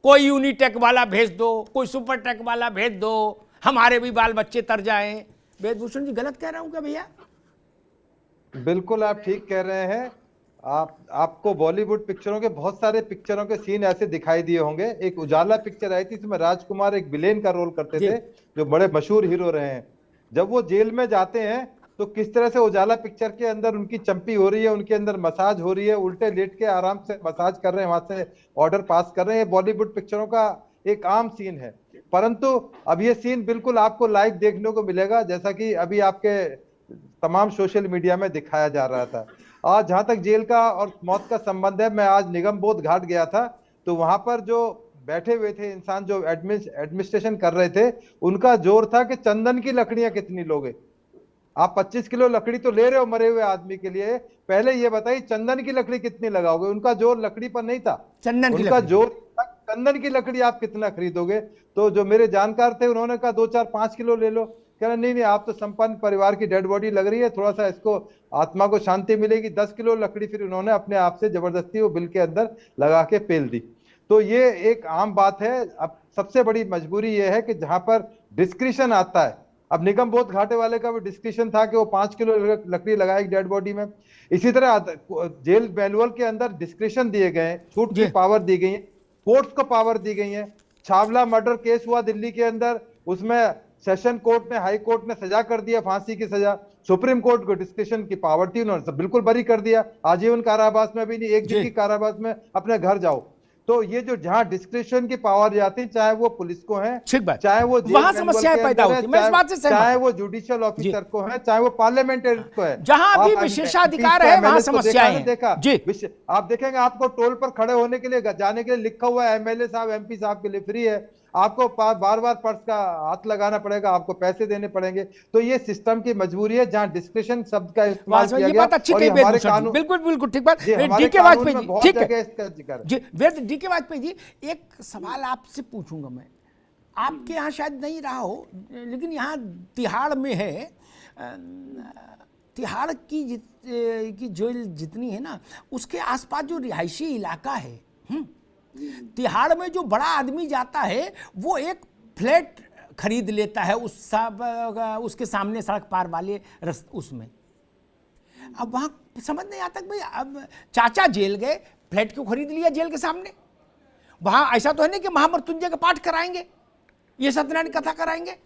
कोई यूनिटेक वाला भेज दो, कोई सुपर टेक वाला भेज दो, हमारे भी बाल बच्चे तर जाएं। वेदभूषण जी गलत कह रहा हूं क्या भैया? बिल्कुल आप ठीक कह रहे हैं। आपको बॉलीवुड पिक्चरों के बहुत सारे पिक्चरों के सीन ऐसे दिखाई दिए होंगे। एक उजाला पिक्चर आई थी, इसमें राजकुमार एक विलेन का रोल करते थे, जो बड़े मशहूर हीरो रहे हैं। जब वो जेल में जाते हैं तो किस तरह से उजाला पिक्चर के अंदर उनकी चंपी हो रही है, उनके अंदर मसाज हो रही है, उल्टे लेट के आराम से मसाज कर रहे हैं, वहां से ऑर्डर पास कर रहे हैं। बॉलीवुड पिक्चरों का एक आम सीन है, परंतु अब ये सीन बिल्कुल आपको लाइव देखने को मिलेगा, जैसा कि अभी आपके तमाम सोशल मीडिया में दिखाया जा रहा था। आज जहां तक जेल का और मौत का संबंध है, मैं आज निगम बोध घाट गया था, तो वहां पर जो बैठे हुए थे इंसान जो एडमिनिस्ट्रेशन कर रहे थे, उनका जोर था कि चंदन की लकड़ियां कितनी लोगे। आप 25 किलो लकड़ी तो ले रहे हो मरे हुए आदमी के लिए, पहले ये बताइए चंदन की लकड़ी कितनी लगाओगे। उनका जोर लकड़ी पर नहीं था, उनका जोर चंदन की लकड़ी आप कितना खरीदोगे। तो जो मेरे जानकार थे उन्होंने कहा 2, 4, 5 किलो ले लो। कह रहे नहीं आप तो संपन्न परिवार की डेड बॉडी लग रही है, थोड़ा सा इसको आत्मा को शांति मिलेगी। 10 किलो लकड़ी फिर उन्होंने अपने आप से जबरदस्ती वो बिल के अंदर लगा के पेल दी। तो ये एक आम बात है। अब सबसे बड़ी मजबूरी ये है कि जहां पर डिस्क्रिशन आता है, अब निगम बोध घाटे वाले का भी डिस्क्रिशन था कि वो 5 किलो लकड़ी लगाए डेड बॉडी में। इसी तरह जेल मैनुअल के अंदर डिस्क्रिशन दिए गए, छूट की पावर दी गई है, कोर्ट्स को पावर दी गई है। छावला मर्डर केस हुआ दिल्ली के अंदर, उसमें सेशन कोर्ट ने, हाई कोर्ट ने सजा कर दिया, फांसी की सजा। सुप्रीम कोर्ट को डिस्क्रिशन की पावर थी, उन्होंने सब बिल्कुल बरी कर दिया, आजीवन कारावास में भी नहीं, 1 दिन की कारावास में अपने घर जाओ। तो ये जो जहां डिस्क्रिशन की पावर जाती है, चाहे वो पुलिस को है, चाहे वो वहां समस्याएं पैदा होती है, मैं इस बात से सहमत हूं, चाहे वो जुडिशियल ऑफिसर को है, चाहे वो पार्लियामेंटरी को है, जहां भी विशेषाधिकार है वहां समस्याएं हैं। देखा आप देखेंगे आपको टोल पर खड़े होने के लिए, जाने के लिए लिखा हुआ है एमएलए साहब, एमपी साहब के लिए फ्री है। आपको बार बार पर्स का हाथ लगाना पड़ेगा, आपको पैसे देने पड़ेंगे। तो ये सिस्टम की मजबूरी है, जहां डिस्क्रिशन शब्द का इस्तेमाल किया गया। और हमारे कानून, बिल्कुल बिल्कुल ठीक बात। डीके वाजपेयी जी, ठीक है जी, डीके वाजपेयी जी, एक सवाल आपसे पूछूंगा मैं, आपके यहाँ शायद नहीं रहा हो, लेकिन यहाँ तिहाड़ में है। तिहाड़ की जेल जितनी है ना, उसके आसपास जो रिहायशी इलाका है, तिहाड़ में जो बड़ा आदमी जाता है वो एक फ्लैट खरीद लेता है उसके सामने सड़क पार वाले उसमें। अब वहां समझ नहीं आता भाई, अब चाचा जेल गए, फ्लैट क्यों खरीद लिया जेल के सामने? वहां ऐसा तो है नहीं कि महामृत्युंजय का पाठ कराएंगे, ये सत्यनारायण कथा कराएंगे।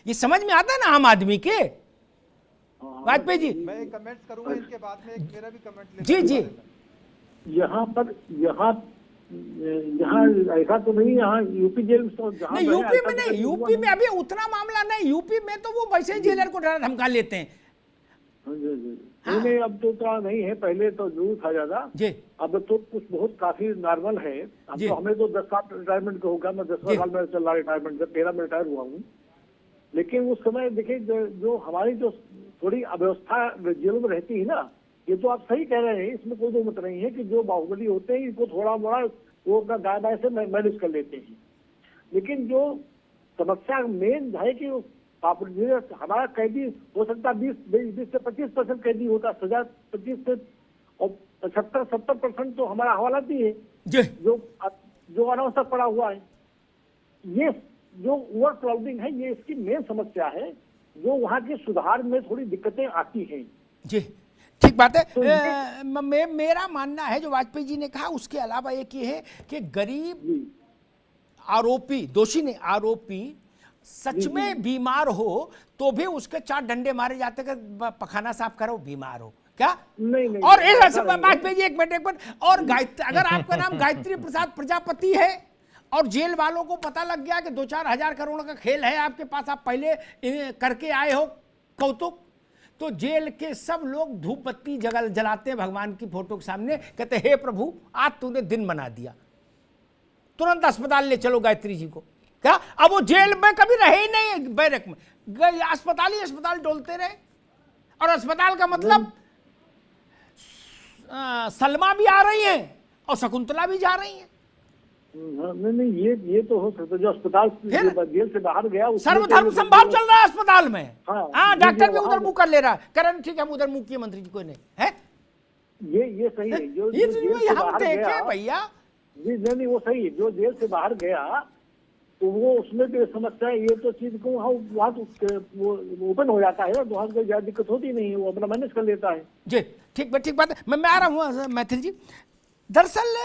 ये समझ में आता है ना आम आदमी के। वाजपेयी जी, मैं कमेंट्स करूंगा इनके बाद में, मेरा भी कमेंट जी जी। यहाँ ऐसा तो नहीं, यहाँ यूपी जेल में तो नहीं, यूपी में नहीं, यूपी में अभी उतना मामला नहीं, यूपी में तो वो वैसे ही जेलर को धमका लेते हैं। हाँ। नहीं, अब तो इतना नहीं है, पहले तो जरूर था ज्यादा जी, अब तो कुछ बहुत काफी नॉर्मल है। अब तो हमें तो 10 साल रिटायरमेंट का होगा, मैं 10वां साल में चल रहा रिटायरमेंट, जब 13 में रिटायर हुआ हूँ। लेकिन उस समय देखिए जो हमारी जो थोड़ी अव्यवस्था जेलों में रहती है ना, ये तो आप सही कह रहे हैं, इसमें कोई दो मत नहीं है कि जो बाहुबली होते हैं इनको थोड़ा मोड़ा वो अपना दाएं बाएं से मैनेज कर लेते हैं। लेकिन जो समस्या मेन है कि हमारा कैदी हो सकता 20 से 25% कैदी होता, सजा 25 से, और 75-70% तो हमारा हवाला भी है जो अनावश्यक पड़ा हुआ है। ये जो ओवर क्राउडिंग है, ये इसकी मेन समस्या है, जो वहाँ के सुधार में थोड़ी दिक्कतें आती हैं। जी ठीक। ठीक बात है। मेरा मानना है जो वाजपेयी जी ने कहा, उसके अलावा एक ये है कि गरीब आरोपी, दोषी ने, आरोपी सच में बीमार हो तो भी उसके 4 डंडे मारे जाते कि पखाना साफ करो, बीमार हो क्या? नहीं, और वाजपेयी जी, एक मिनट, और गायत्री, अगर आपका नाम गायत्री प्रसाद प्रजापति है और जेल वालों को पता लग गया कि 2-4 हजार करोड़ का खेल है आपके पास, आप पहले करके आए हो कौतुक, तो जेल के सब लोग धूप बत्ती जलाते हैं भगवान की फोटो के सामने, कहते हे प्रभु आज तूने दिन बना दिया, तुरंत अस्पताल ले चलो गायत्री जी को। क्या अब वो जेल में कभी रहे ही नहीं, बैरक में गए, अस्पताल ही अस्पताल डोलते रहे। और अस्पताल का मतलब सलमा भी आ रही हैं और शकुंतला भी जा रही हैं। नहीं, ये तो हो सकता है जो अस्पताल जेल से बाहर गया, सर्वधर्म संभाव चल रहा है अस्पताल में। हाँ, डॉक्टर भी उधर मुंह कर ले रहा है, करण ठीक है, हम उधर मुख्यमंत्री जी कोई नहीं है, ये सही है। जो हम देखे भैया जी, नहीं वो सही है, जो जेल से बाहर गया तो वो उसमें भी समस्या है, ये तो चीज को वहाँ वो ओपन हो जाता है ना, तो वहाँ कोई ज्यादा दिक्कत होती नहीं है, वो अपना मैनेज कर लेता है। जी ठीक बात है। मैं आ रहा हूँ मैथिल जी। दरअसल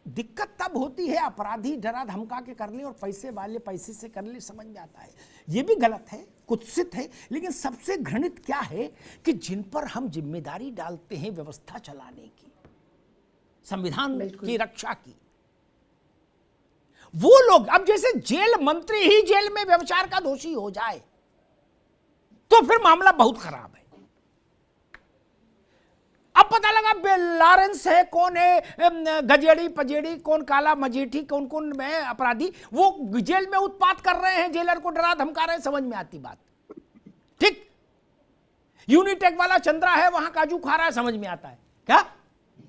दिक्कत तब होती है अपराधी डरा धमका के कर ले और पैसे वाले पैसे से कर ले, समझ में आता है, ये भी गलत है, कुत्सित है। लेकिन सबसे घृणित क्या है कि जिन पर हम जिम्मेदारी डालते हैं व्यवस्था चलाने की, संविधान की रक्षा की, वो लोग, अब जैसे जेल मंत्री ही जेल में व्यभिचार का दोषी हो जाए तो फिर मामला बहुत खराब है। अब पता लगा लॉरेंस है, कौन है गजेड़ी पजेड़ी, कौन काला मजेठी, कौन कौन में अपराधी, वो जेल में उत्पात कर रहे हैं, जेलर को डरा धमका रहे हैं, समझ में आती बात। ठीक, यूनिटेक वाला चंद्रा है वहां काजू खा रहा है, समझ में आता है क्या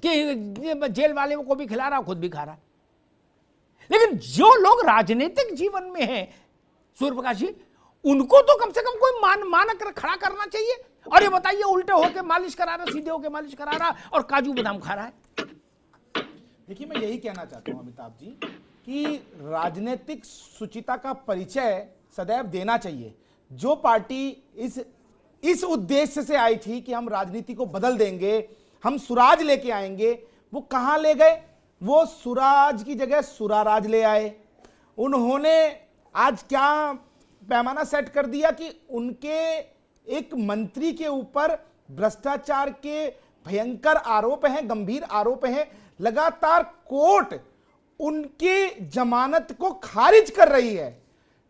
कि जेल वाले को भी खिला रहा, खुद भी खा रहा। लेकिन जो लोग राजनीतिक जीवन में हैं सूर्य प्रकाश जी, उनको तो कम से कम कोई मानक खड़ा करना चाहिए। और ये बताइए, उल्टे होके मालिश करा रहा, सीधे होके मालिश करा रहा और काजू बादाम खा रहा है। देखिए, मैं यही कहना चाहता हूं अमिताभ जी कि राजनीतिक शुचिता का परिचय सदैव देना चाहिए। जो पार्टी इस उद्देश्य से आई थी कि हम राजनीति को बदल देंगे, हम सुराज लेके आएंगे, वो कहां ले गए? वो सुराज की जगह सुराराज ले आए। उन्होंने आज क्या पैमाना सेट कर दिया कि उनके एक मंत्री के ऊपर भ्रष्टाचार के भयंकर आरोप हैं, गंभीर आरोप हैं। लगातार कोर्ट उनकी जमानत को खारिज कर रही है,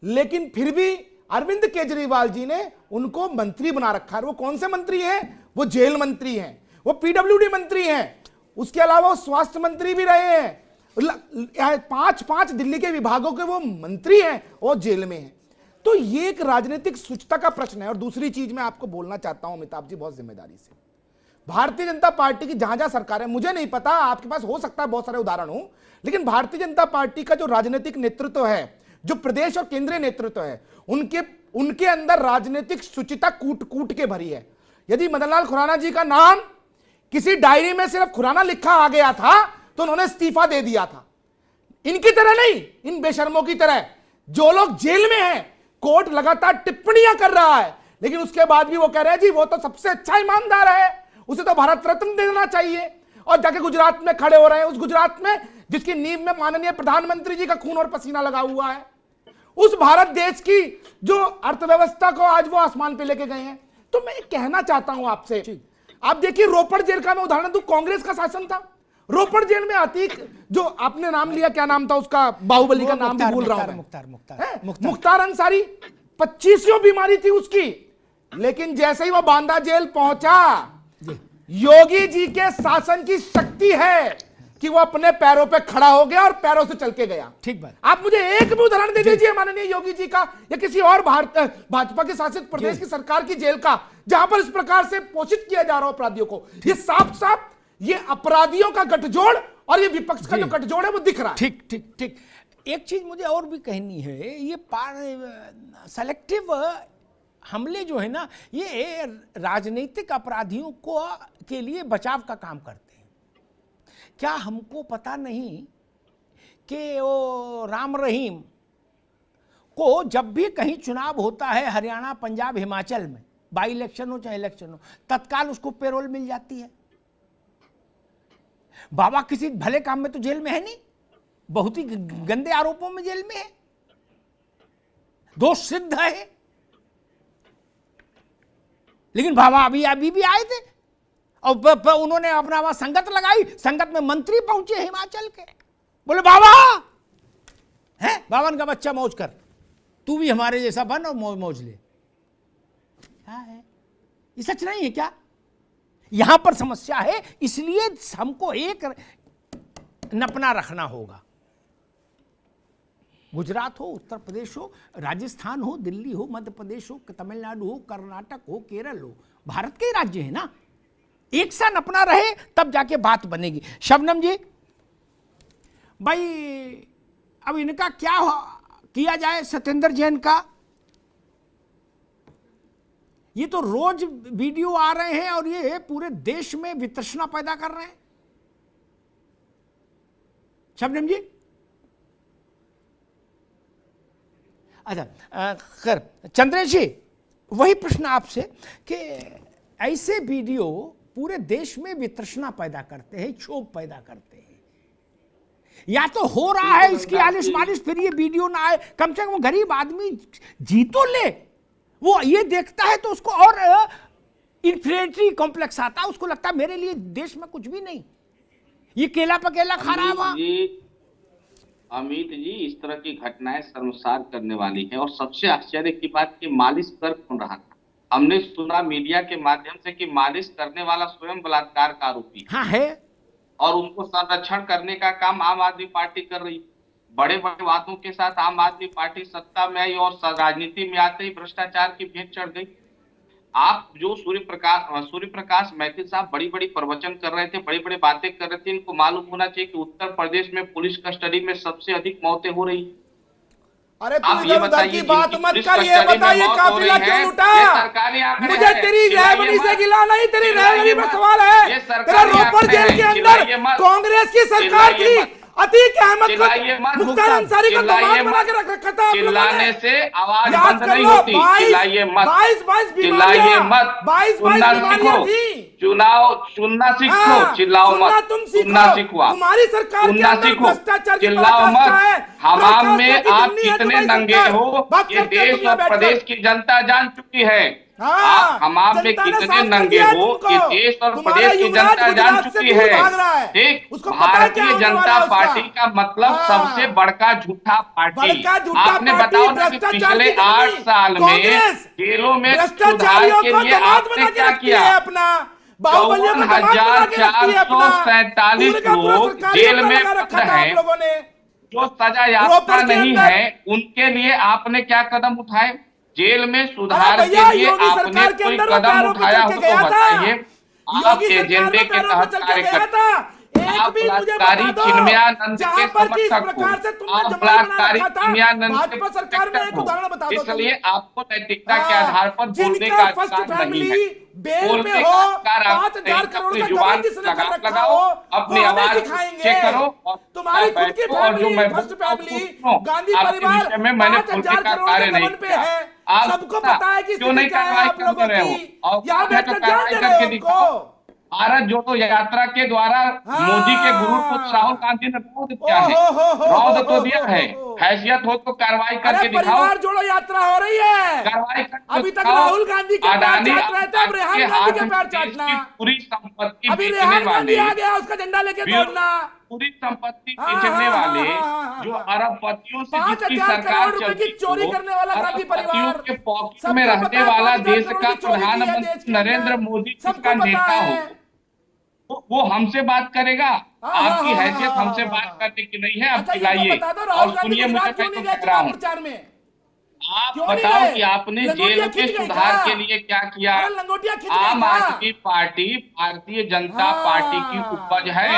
लेकिन फिर भी अरविंद केजरीवाल जी ने उनको मंत्री बना रखा है। वो कौन से मंत्री हैं? वो जेल मंत्री हैं, वो पीडब्ल्यूडी मंत्री हैं, उसके अलावा वो स्वास्थ्य मंत्री भी रहे हैं, 5 दिल्ली के विभागों के वो मंत्री हैं और जेल में हैं। तो ये एक राजनीतिक शुचिता का प्रश्न है। और दूसरी चीज मैं आपको बोलना चाहता हूं अमिताभ जी, बहुत जिम्मेदारी से, भारतीय जनता पार्टी की जहां जहां सरकार है, मुझे नहीं पता, आपके पास हो सकता है बहुत सारे उदाहरण हो, लेकिन भारतीय जनता पार्टी का जो राजनीतिक नेतृत्व है, जो प्रदेश और केंद्रीय नेतृत्व है, उनके अंदर राजनीतिक शुचिता कूट कूट के भरी है। यदि मदन लाल खुराना जी का नाम किसी डायरी में सिर्फ खुराना लिखा आ गया था तो उन्होंने इस्तीफा दे दिया था। इनकी तरह नहीं, इन बेशर्मों की तरह जो लोग जेल में हैं, कोर्ट लगातार टिप्पणियां कर रहा है, लेकिन उसके बाद भी वो कह रहे हैं जी वो तो सबसे अच्छा ईमानदार है, उसे तो भारत रत्न देना चाहिए। और जाके गुजरात में खड़े हो रहे हैं, उस गुजरात में जिसकी नींव में माननीय प्रधानमंत्री जी का खून और पसीना लगा हुआ है, उस भारत देश की जो अर्थव्यवस्था को आज वो आसमान पे लेके गए हैं। तो मैं कहना चाहता हूं आपसे, आप देखिए रोपड़ जेल का मैं उदाहरण दूं, कांग्रेस का शासन था, रोपड़ जेल में आती, जो आपने नाम लिया, क्या नाम था उसका, बाहुबली का नाम भी भूल रहा हूं, मुख्तार अंसारी, 25 बीमारी थी उसकी, लेकिन जैसे ही वो बांदा जेल पहुंचा, योगी जी के शासन की शक्ति है कि वो अपने पैरों पे खड़ा हो गया और पैरों से चल के गया। ठीक बात। आप मुझे एक भी उदाहरण दे दीजिए माननीय योगी जी का या किसी और भाजपा के शासित प्रदेश की सरकार की जेल का, जहां पर इस प्रकार से पोषित किया जा रहा हो अपराधियों को। ये साफ साफ ये अपराधियों का गठजोड़ और ये विपक्ष का जो गठजोड़ है वो दिख रहा है। ठीक ठीक ठीक। एक चीज मुझे और भी कहनी है, ये सेलेक्टिव हमले जो है ना, ये राजनीतिक अपराधियों को के लिए बचाव का काम करते हैं। क्या हमको पता नहीं कि वो राम रहीम को जब भी कहीं चुनाव होता है हरियाणा, पंजाब, हिमाचल में, बाई इलेक्शन हो चाहे इलेक्शन हो, तत्काल उसको पेरोल मिल जाती है। बाबा किसी भले काम में तो जेल में है नहीं, बहुत ही गंदे आरोपों में जेल में है, दोष सिद्ध है। लेकिन बाबा अभी भी आए थे और उन्होंने अपना वहां संगत लगाई, संगत में मंत्री पहुंचे हिमाचल के, बोले बाबा है, बावन का बच्चा मौज कर, तू भी हमारे जैसा बन और मौज ले। क्या है ये, सच नहीं है क्या? यहां पर समस्या है, इसलिए हमको एक नपना रखना होगा। गुजरात हो, उत्तर प्रदेश हो, राजस्थान हो, दिल्ली हो, मध्य प्रदेश हो, तमिलनाडु हो, कर्नाटक हो, केरल हो, भारत के राज्य है ना, एक सा नपना रहे तब जाके बात बनेगी। शबनम जी, भाई अब इनका क्या किया जाए, सत्येंद्र जैन का? ये तो रोज वीडियो आ रहे हैं और ये पूरे देश में वितृष्णा पैदा कर रहे हैं। शबनम जी, अच्छा खैर, चंद्रेश जी, वही प्रश्न आपसे कि ऐसे वीडियो पूरे देश में वितृष्णा पैदा करते हैं, क्षोभ पैदा करते हैं। या तो हो रहा है इसकी आलिश मालिश, फिर ये वीडियो ना आए, कम से कम गरीब आदमी जी तो ले, वो ये देखता है तो उसको और इंफीरियरिटी कॉम्प्लेक्स आता है, उसको लगता है मेरे लिए देश में कुछ भी नहीं, ये केला पकेला खा रहा है वहां। अमित जी, इस तरह की घटनाएं शर्मसार करने वाली है। और सबसे आश्चर्य की बात कि मालिश कर कौन रहा था? हमने सुना मीडिया के माध्यम से कि मालिश करने वाला स्वयं बलात्कार का आरोपी हाँ है, और उनको संरक्षण करने का काम आम आदमी पार्टी कर रही। बड़े बड़े वादों के साथ आम आदमी पार्टी सत्ता में आई और राजनीति में आते ही भ्रष्टाचार की भेंट चढ़ गई। आप जो सूर्य प्रकाश मैथिल साहब बड़ी बड़ी प्रवचन कर रहे थे, बड़ी बड़ी बातें कर रहे थे, इनको मालूम होना चाहिए कि उत्तर प्रदेश में पुलिस कस्टडी में सबसे अधिक मौतें हो रही। अरे तू इधर उधर की बात मत कर, ये बताइए काफिला क्यों लूटा? मुझे तेरी रहबरी से गिला नहीं, तेरी रहबरी में सवाल है। तेरा रोपड़ जेल के अंदर कांग्रेस की सरकार थी, अतीक अहमद को, मुख्तार अंसारी को दामाद बना के रख रखा था। चिल्लाने से आवाज बंद नहीं होती, चिल्लाइए मत, 22 बीमारियां थी। चुनाव सुनना सीखो, चिल्लाओ मत, सुनना सीखो, तुम्हारी सरकार के अंदर भ्रष्टाचार की चिल्लाओ मत। हमाम में आप कितने नंगे हो ये देश और प्रदेश की जनता जान चुकी है। आप हमाम में कितने नंगे हो कि देश और प्रदेश की जनता जान चुकी है। ठीक, भारतीय जनता पार्टी का मतलब सबसे बड़का झूठा पार्टी। आपने बताओ ना कि पिछले 8 साल में जेलों में सुधार के लिए आपने क्या किया? 54,447 लोग जेल में हैं, जो सजा याफ्ता नहीं है, उनके लिए आपने क्या कदम उठाए? जेल में सुधार के लिए आपने कोई कदम उठाया हो तो बताइए। आप एजेंडे के तहत कार्य करते हैं। आप बलात्कारी चिन्मयानंद के समर्थक हो, आप बलात्कारी चिन्मयानंद के समर्थक हो, इसलिए आपको नैतिकता के आधार पर बोलने का अधिकार नहीं है। बोलने का अधिकार आप अपनी जुबान लगाओ, अपनी आवाज चेक करो और बैठो, और जो मैं आपके विषय में मैंने बोलने का कार्य नहीं किया। आप सबको पता है कि क्यों नहीं कार्रवाई कर रहे हो? और कार्रवाई करके दिखाओ। भारत जोड़ो यात्रा के द्वारा मोदी के गुरु को राहुल गांधी ने रौद दिया है, रौद तो दिया है, हैसियत हो तो कार्रवाई करके दिखाओ। परिवार जोड़ो यात्रा हो रही है, कार्रवाई करके अभी तक राहुल गांधी के पैर चाट रहे थे, अब रेहान गांधी के पैर चाटना। पूरी संपत्ति अभी रेहान गांधी आ गया, उसका झंडा लेके दौड़ना। पूरी संपत्ति बेचने वाले जो अरबपतियों से जिसकी सरकार चलती, चोरी करने वाला गांधी परिवार के पॉकेट में रहने वाला देश का प्रधानमंत्री नरेंद्र मोदी का नेता हो, वो हमसे बात करेगा? आपकी हैसियत हमसे बात करने की नहीं है। अब चिल्लाइए और सुनिए, मुझे मैं तो कह रहा हूँ, आप बताओ कि आपने जेल के सुधार के लिए क्या किया? आम आदमी पार्टी भारतीय जनता पार्टी की उपज है,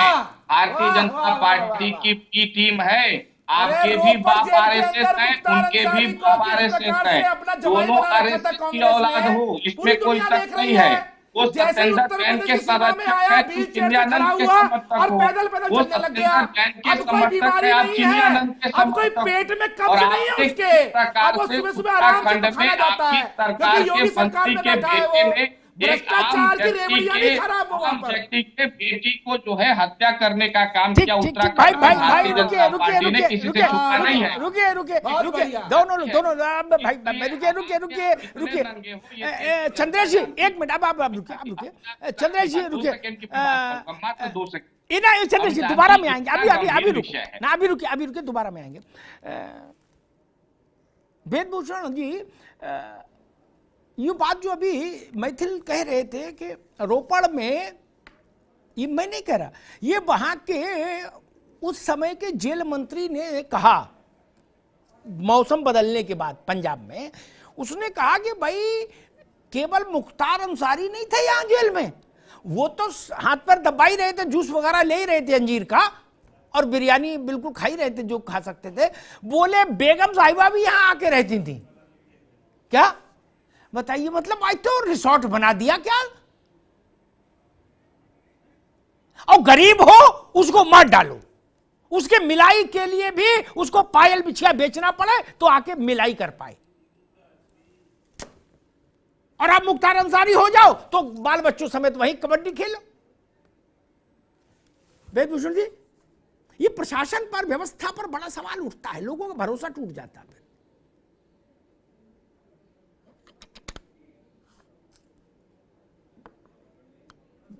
भारतीय जनता पार्टी की टीम है। आपके भी बाप आरएसएस हैं, उनके भी बाप आरएसएस हैं, दोनों आरएसएस की औलाद हो, इसमें कोई शक नहीं है। वो जैसे ही सत्येंद्र उत्तर जैन प्रदेश के की सीमा में संरक्षक आया, है, व्हील चेयर से चिन्मयानंद खड़ा के हुआ समर्थक और हो। पैदल पैदल वो चलने लग गया। सत्येंद्र जैन के अब कोई समर्थक बीमारी है, आप नहीं चिन्मयानंद है, के अब कोई समर्थक पेट में हो। कब्ज और नहीं है आपने उसके, किस प्रकार अब वो से सुबह सुबह आराम से उत्तराखंड खाना में जाता आपकी है, सरकार क्योंकि के योगी सरकार मंत्री में के बैठा है बेटे वो। ने एक भ्रष्टाचार आम की व्यक्ति रेवड़ियां नहीं खराब हो वहां पर। व्यक्ति के बेटी को जो है हत्या करने का काम ठीक किया ठीक ठीक, उत्तराखंड भाई में भाई भाई भारतीय रुकिए जनता रुकिए पार्टी ने, रुकिए किसी से रुकिए छुपा नहीं है। रुकिए रुकिए बहुत रुकिए, बढ़िया। दोनों दोनों भाई भाई रुकिए रुकिए रुकिए रुकिए। चंद्रेश जी एक मिनट, अब आप रुकिए चंद्रेश जी रुकिए। मात्र 2 सेकंड। इना चंद्रेश जी दोबारा में आएंगे, अभी रुकिए ना, अभी रुकिए दोबारा में आएंगे। वेदभूषण जी, ये बात जो अभी मैथिल कह रहे थे कि रोपड़ में, ये मैं नहीं कह रहा, ये वहां के उस समय के जेल मंत्री ने कहा, मौसम बदलने के बाद पंजाब में उसने कहा कि भाई केवल मुख्तार अंसारी नहीं थे यहां जेल में, वो तो हाथ पर दबा ही रहे थे, जूस वगैरह ले ही रहे थे अंजीर का, और बिरयानी बिल्कुल खा ही रहे थे जो खा सकते थे। बोले बेगम साहिबा भी यहां आके रहती थी। क्या बताइए, मतलब आज तो रिसोर्ट बना दिया क्या? और गरीब हो उसको मत डालो, उसके मिलाई के लिए भी उसको पायल बिछिया बेचना पड़े तो आके मिलाई कर पाए। और आप मुख्तार अंसारी हो जाओ तो बाल बच्चों समेत वहीं कबड्डी खेलो। वेदभूषण जी, ये प्रशासन पर, व्यवस्था पर बड़ा सवाल उठता है, लोगों का भरोसा टूट जाता है।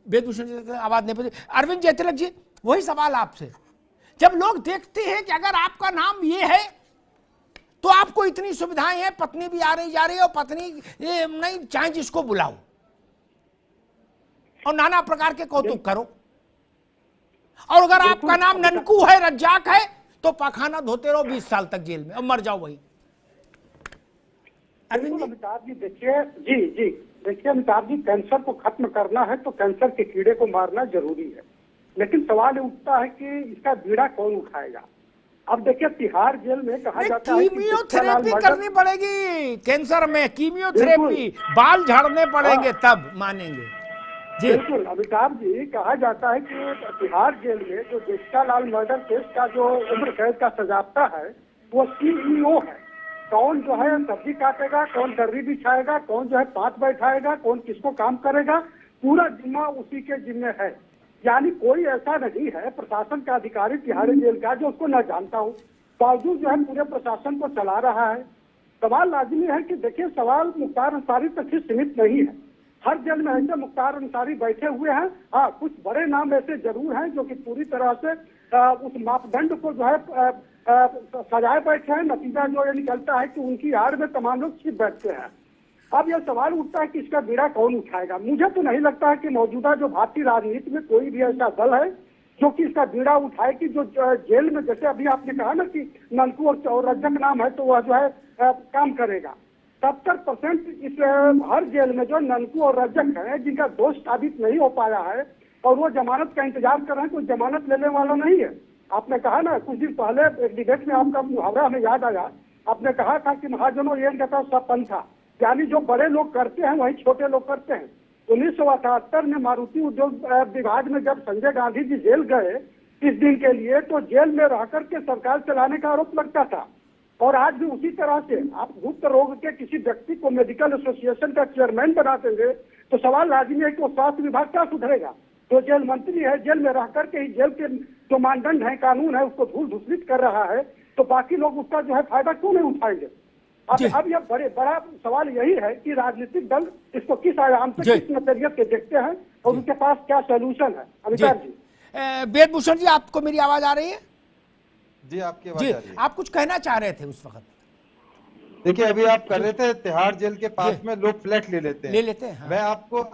वेदभूषण जी आवाज नहीं पहुंची। अरविंद जयतिलक जी, वही सवाल आपसे, जब लोग देखते हैं कि अगर आपका नाम ये है तो आपको इतनी सुविधाएं हैं, पत्नी भी आ रही जा रही है, और पत्नी नहीं चाहे जिसको बुलाओ और नाना प्रकार के कौतुक करो, और अगर आपका नाम ननकू है, रज्जाक है, तो पाखाना धोते रहो 20 साल तक जेल में और मर जाओ वही। अरविंद अमिताभ जी देखिए, जी देखिए अमिताभ जी, कैंसर को खत्म करना है तो कैंसर के कीड़े को मारना जरूरी है, लेकिन सवाल उठता है कि इसका बीड़ा कौन उठाएगा। अब देखिए तिहाड़ जेल में कहा जाता है कीमियोथेरेपी करनी पड़ेगी कैंसर में, कीमियोथेरेपी, बाल झाड़ने पड़ेंगे तब मानेंगे। बिल्कुल अमिताभ जी, कहा जाता है कि तिहाड़ जेल में जो जेठालाल मर्डर केस का जो उम्र कैद का सजाता है वो CEO है। कौन जो है सब्जी काटेगा, कौन दर्री बिछाएगा, कौन जो है पात बैठाएगा, कौन किसको काम करेगा, पूरा जिम्मा उसी के जिम्मे है। यानी कोई ऐसा नहीं है प्रशासन का अधिकारी तिहाड़ी जेल का जो उसको न जानता हो, बावजूद जो है पूरे प्रशासन को चला रहा है। सवाल लाजमी है कि देखिए, सवाल मुख्तार अंसारी तक ही सीमित नहीं है, हर जेल में ऐसे मुख्तार अंसारी बैठे हुए हैं। हाँ, कुछ बड़े नाम ऐसे जरूर हैं जो कि पूरी तरह से उस मापदंड को जो है सजाए बैठे हैं। नतीजा जो ये निकलता है कि उनकी आड़ में तमाम लोग छिप बैठते हैं। अब यह सवाल उठता है कि इसका बीड़ा कौन उठाएगा। मुझे तो नहीं लगता है कि मौजूदा जो भारतीय राजनीति में कोई भी ऐसा दल है जो कि इसका बीड़ा उठाए कि जो जेल में, जैसे अभी आपने कहा ना कि ननकू और रज्जक नाम है तो वह जो है काम करेगा। 70% इस हर जेल में जो ननकू और रज्जक है जिनका दोष साबित नहीं हो पाया है और वो जमानत का इंतजार कर रहे हैं, कोई जमानत लेने वाला नहीं है। आपने कहा ना कुछ दिन पहले एक डिबेट में आपका मुहावरा हमें याद आया, आपने कहा था कि महाजनों ये कहता सब पंथा, यानी जो बड़े लोग करते हैं वही छोटे लोग करते हैं। 1978 में मारुति उद्योग विभाग में जब संजय गांधी जी जेल गए इस दिन के लिए, तो जेल में रह करके सरकार चलाने का आरोप लगता था। और आज भी उसी तरह से आप गुप्त रोग के किसी व्यक्ति को मेडिकल एसोसिएशन का चेयरमैन बना देंगे तो सवाल लाजिमी है कि वो स्वास्थ्य विभाग क्या सुधरेगा। जो जेल मंत्री है जेल में रह करके ही जेल के जो मानदंड है, कानून है, उसको धूल धूसरित कर रहा है, तो बाकी लोग उसका जो है फायदा क्यों नहीं उठाएंगे। अब यह बड़ा सवाल यही है कि राजनीतिक दल इसको किस आयाम से, किस नजरिए से देखते हैं और उनके पास क्या सोल्यूशन है। अमिताभ जी, वेदभूषण जी, आपको मेरी आवाज आ रही है? जी, आपकी आवाज आ रही है। आप कुछ कहना चाह रहे थे उस वक्त? देखिए, अभी आप कर रहे थे तिहाड़ जेल के पास में लोग फ्लैट ले लेते हैं। हाँ। मैं आपको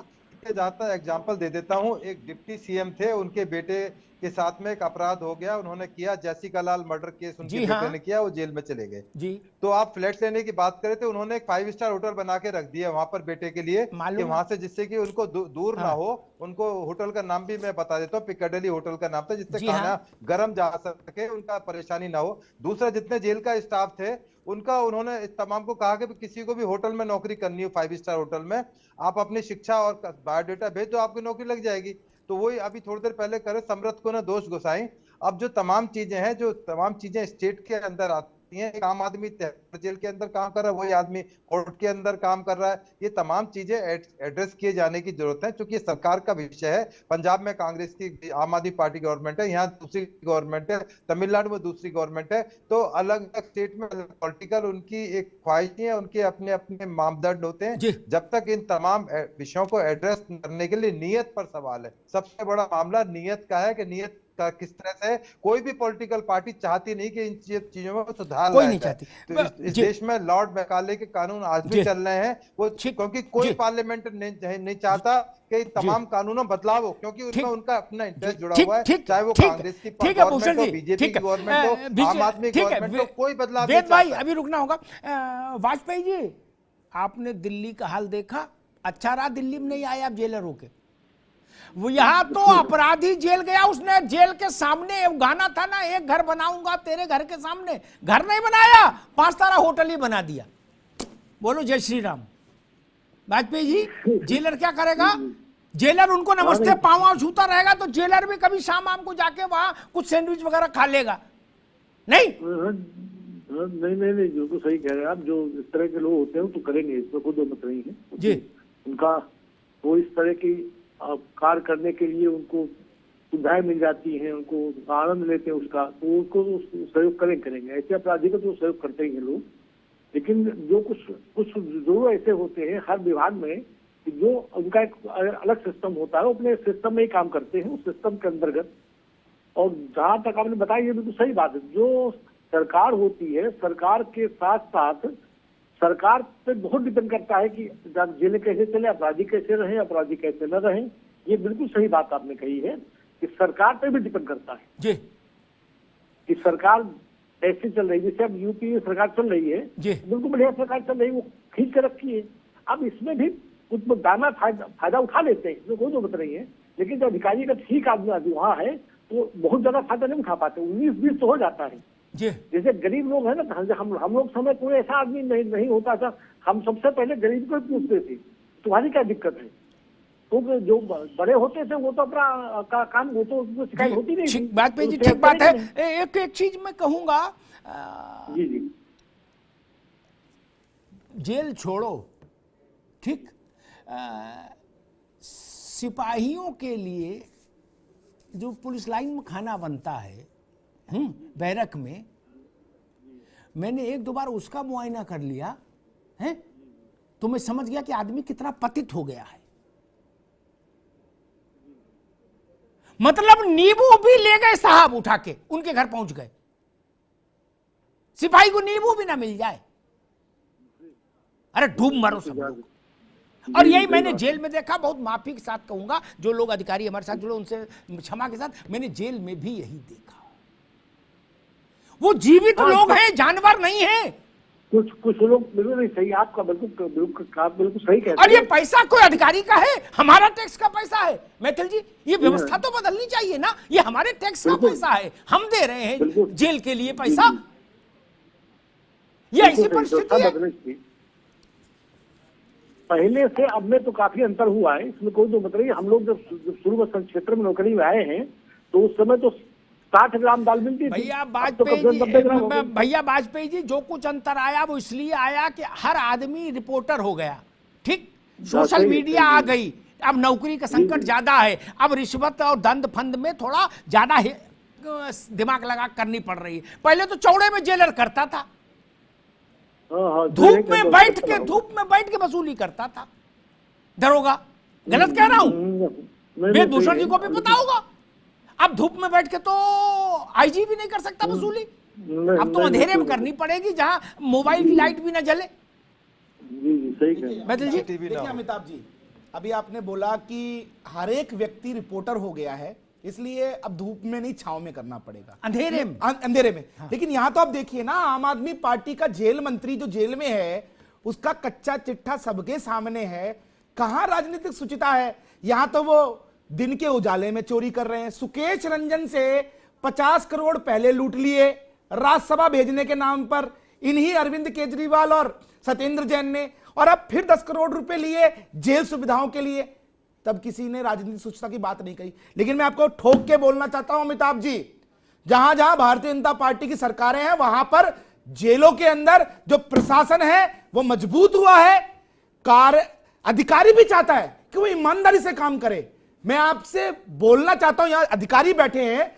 जाता एग्जांपल दे देता हूं। एक डिप्टी CM थे, उनके बेटे के साथ में एक अपराध हो गया, उन्होंने किया, जैसिका लाल मर्डर केस उनके जी हाँ। बेटे ने किया, वो जेल में चले गए जी। तो आप फ्लैट लेने की बात करें तो उन्होंने एक 5 स्टार होटल बना के रख दिया वहां पर बेटे के लिए, कि वहां से जिससे कि उनको दूर ना हो। उनको होटल का नाम भी मैं बता देता हूँ, पिकाडेली होटल का नाम था, जिससे खाना गर्म जा सके, उनका परेशानी ना हो। दूसरा, जितने जेल का स्टाफ थे उनका उन्होंने तमाम को कहा कि किसी को भी होटल में नौकरी करनी हो 5 स्टार होटल में, आप अपनी शिक्षा और बायोडेटा भेज दो, आपकी नौकरी लग जाएगी। तो वही अभी थोड़ी देर पहले करे समरथ को ना दोष घुसाई। अब जो तमाम चीजें हैं, जो तमाम चीजें स्टेट के अंदर आती हैं, एक आम आदमी जेल के अंदर काम कर रहा है, वही आदमी कोर्ट के अंदर काम कर रहा है, ये तमाम चीजें एड्रेस किए जाने की जरूरत है, क्योंकि सरकार का विषय है। पंजाब में कांग्रेस की, आम आदमी पार्टी गवर्नमेंट है, यहाँ दूसरी गवर्नमेंट है, तमिलनाडु में दूसरी गवर्नमेंट है। तो अलग अलग स्टेट में पॉलिटिकल उनकी एक ख्वाहिशें हैं, उनके अपने अपने मापदंड होते हैं। जब तक इन तमाम विषयों को एड्रेस करने के लिए नियत पर सवाल है। सबसे बड़ा मामला नियत का है कि नियत का किस तरह से, कोई भी पॉलिटिकल पार्टी चाहती नहीं कि इन चीजों में सुधार लाया जाए। तो इस देश में लॉर्ड मैकाले के कानून आज भी चल रहे हैं, वो क्योंकि कोई पार्लियामेंट नहीं चाहता कि तमाम कानूनों बदलाव हो, क्योंकि उनमें उनका अपना इंटरेस्ट जुड़ा हुआ है, चाहे वो कांग्रेस की गवर्नमेंट हो, बीजेपी की गवर्नमेंट हो, आम आदमी गवर्नमेंट हो, कोई बदलाव नहीं भाई अभी रुकना होगा। वाजपेयी जी, आपने दिल्ली का हाल देखा, अच्छा रहा दिल्ली में नहीं आया आप जेलरों के। वो यहाँ तो अपराधी जेल गया, उसने जेल के सामने गाना था ना, एक घर बनाऊंगा तेरे घर के सामने, घर नहीं बनाया, 5 तारा होटल ही बना दिया। बोलो जय श्री राम। वाजपेयी जी, जेलर क्या करेगा? जेलर उनको नमस्ते पाँव छूता रहेगा, तो जेलर भी कभी शाम आम को जाके वहां कुछ सैंडविच वगैरह खा लेगा। नहीं नहीं, जो तो सही कह रहे हैं आप। जो इस तरह के लोग होते हैं तो करेंगे, इसमें कोई दो मत नहीं है जी। उनका वो इस तरह की कार्य करने के लिए उनको सुविधाएं मिल जाती हैं, उनको आनंद लेते हैं उसका, तो उनको सहयोग करेंगे। ऐसे अपराधी को तो सहयोग करते ही हैं लोग। लेकिन जो कुछ जरूर ऐसे होते हैं हर विभाग में, जो उनका एक अलग सिस्टम होता है, वो अपने सिस्टम में ही काम करते हैं, उस सिस्टम के अंतर्गत। और जहां तक आपने बताया, ये बिल्कुल सही बात है। जो सरकार होती है, सरकार के साथ साथ सरकार पे बहुत डिपेंड करता है कि जेलें कैसे चले, अपराधी कैसे रहें, अपराधी कैसे न रहें। ये बिल्कुल सही बात आपने कही है कि सरकार पे भी डिपेंड करता है जी, कि सरकार कैसे चल रही है। जैसे अब यूपी में सरकार चल रही है, बिल्कुल बढ़िया सरकार चल रही है, वो खींच के रखी है। अब इसमें भी कुछ दाना फायदा उठा लेते हैं, इसमें कोई जरूरत नहीं है। लेकिन जो अधिकारी का ठीक आदमी वहाँ है, तो बहुत ज्यादा फायदा नहीं उठा पाते, 19-20 तो हो जाता है। जैसे गरीब लोग है ना, हम लोग समय कोई ऐसा आदमी नहीं होता था, हम सबसे पहले गरीब को पूछते थे तुम्हारी क्या दिक्कत है। तो जो बड़े होते थे वो तो अपना काम, वो तो शिकायत होती नहीं। बात पे जी ठीक बात है। एक चीज मैं कहूंगा, जी जेल छोड़ो, ठीक, सिपाहियों के लिए जो पुलिस लाइन में खाना बनता है बैरक में, मैंने 1-2 बार उसका मुआयना कर लिया है, तो मैं समझ गया कि आदमी कितना पतित हो गया है। मतलब नींबू भी ले गए साहब उठा के, उनके घर पहुंच गए, सिपाही को नींबू भी ना मिल जाए, अरे डूब मरो सब लोग। और यही मैंने जेल में देखा, बहुत माफी के साथ कहूंगा, जो लोग अधिकारी हमारे साथ जुड़े उनसे क्षमा के साथ, मैंने जेल में भी यही देखा। वो जीवित लोग हैं, जानवर नहीं है। कुछ लोग बिल्कुल नहीं सही, आपका बिल्कुल सही कहते हैं। और ये पैसा कोई अधिकारी का है, हमारा टैक्स का पैसा है। मैथिल जी, ये व्यवस्था तो बदलनी चाहिए ना, ये हमारे टैक्स का पैसा है, हम दे रहे हैं जेल के लिए पैसा। ये ऐसी परिस्थिति है। पहले से अब में तो काफी अंतर हुआ है, इसमें कोई तो मतलब। हम लोग जब शुरू में क्षेत्र में नौकरी में आए हैं, तो उस समय तो 60 ग्राम दाल मिलती थी। भैया वाजपेयी जी, जो कुछ अंतर आया वो इसलिए आया कि हर आदमी रिपोर्टर हो गया, ठीक, सोशल मीडिया आ गई, अब नौकरी का संकट ज्यादा है, अब रिश्वत और दंड फंद में थोड़ा ज्यादा दिमाग लगा करनी पड़ रही है। पहले तो चौड़े में जेलर करता था, धूप में बैठ के वसूली करता था दरोगा। गलत कह रहा हूं? वेदभूषण जी को भी पता होगा। अब धूप में बैठ के तो आईजी भी नहीं कर सकता वसूली, अब तो अंधेरे में करनी पड़ेगी, जहां मोबाइल की लाइट भी ना जले। देखिए अमिताभ जी, अभी आपने बोला कि हर एक व्यक्ति रिपोर्टर हो गया है, इसलिए अब धूप में नहीं छांव में करना पड़ेगा, अंधेरे में। अंधेरे में। लेकिन यहां तो आप देखिए ना, आम आदमी पार्टी का जेल मंत्री जो जेल में है उसका कच्चा चिट्ठा सबके सामने है। कहां राजनीतिक शुचिता है? यहां तो वो दिन के उजाले में चोरी कर रहे हैं। सुकेश रंजन से 50 करोड़ पहले लूट लिए राज्यसभा भेजने के नाम पर इन्हीं अरविंद केजरीवाल और सत्येंद्र जैन ने, और अब फिर 10 करोड़ रुपए लिए जेल सुविधाओं के लिए। तब किसी ने राजनीतिक शुचिता की बात नहीं कही। लेकिन मैं आपको ठोक के बोलना चाहता हूं अमिताभ जी, जहां जहां भारतीय जनता पार्टी की सरकारें हैं वहां पर जेलों के अंदर जो प्रशासन है वो मजबूत हुआ है। कार्य अधिकारी भी चाहता है कि वो ईमानदारी से काम करे। मैं आपसे बोलना चाहता हूं, यहां अधिकारी बैठे हैं,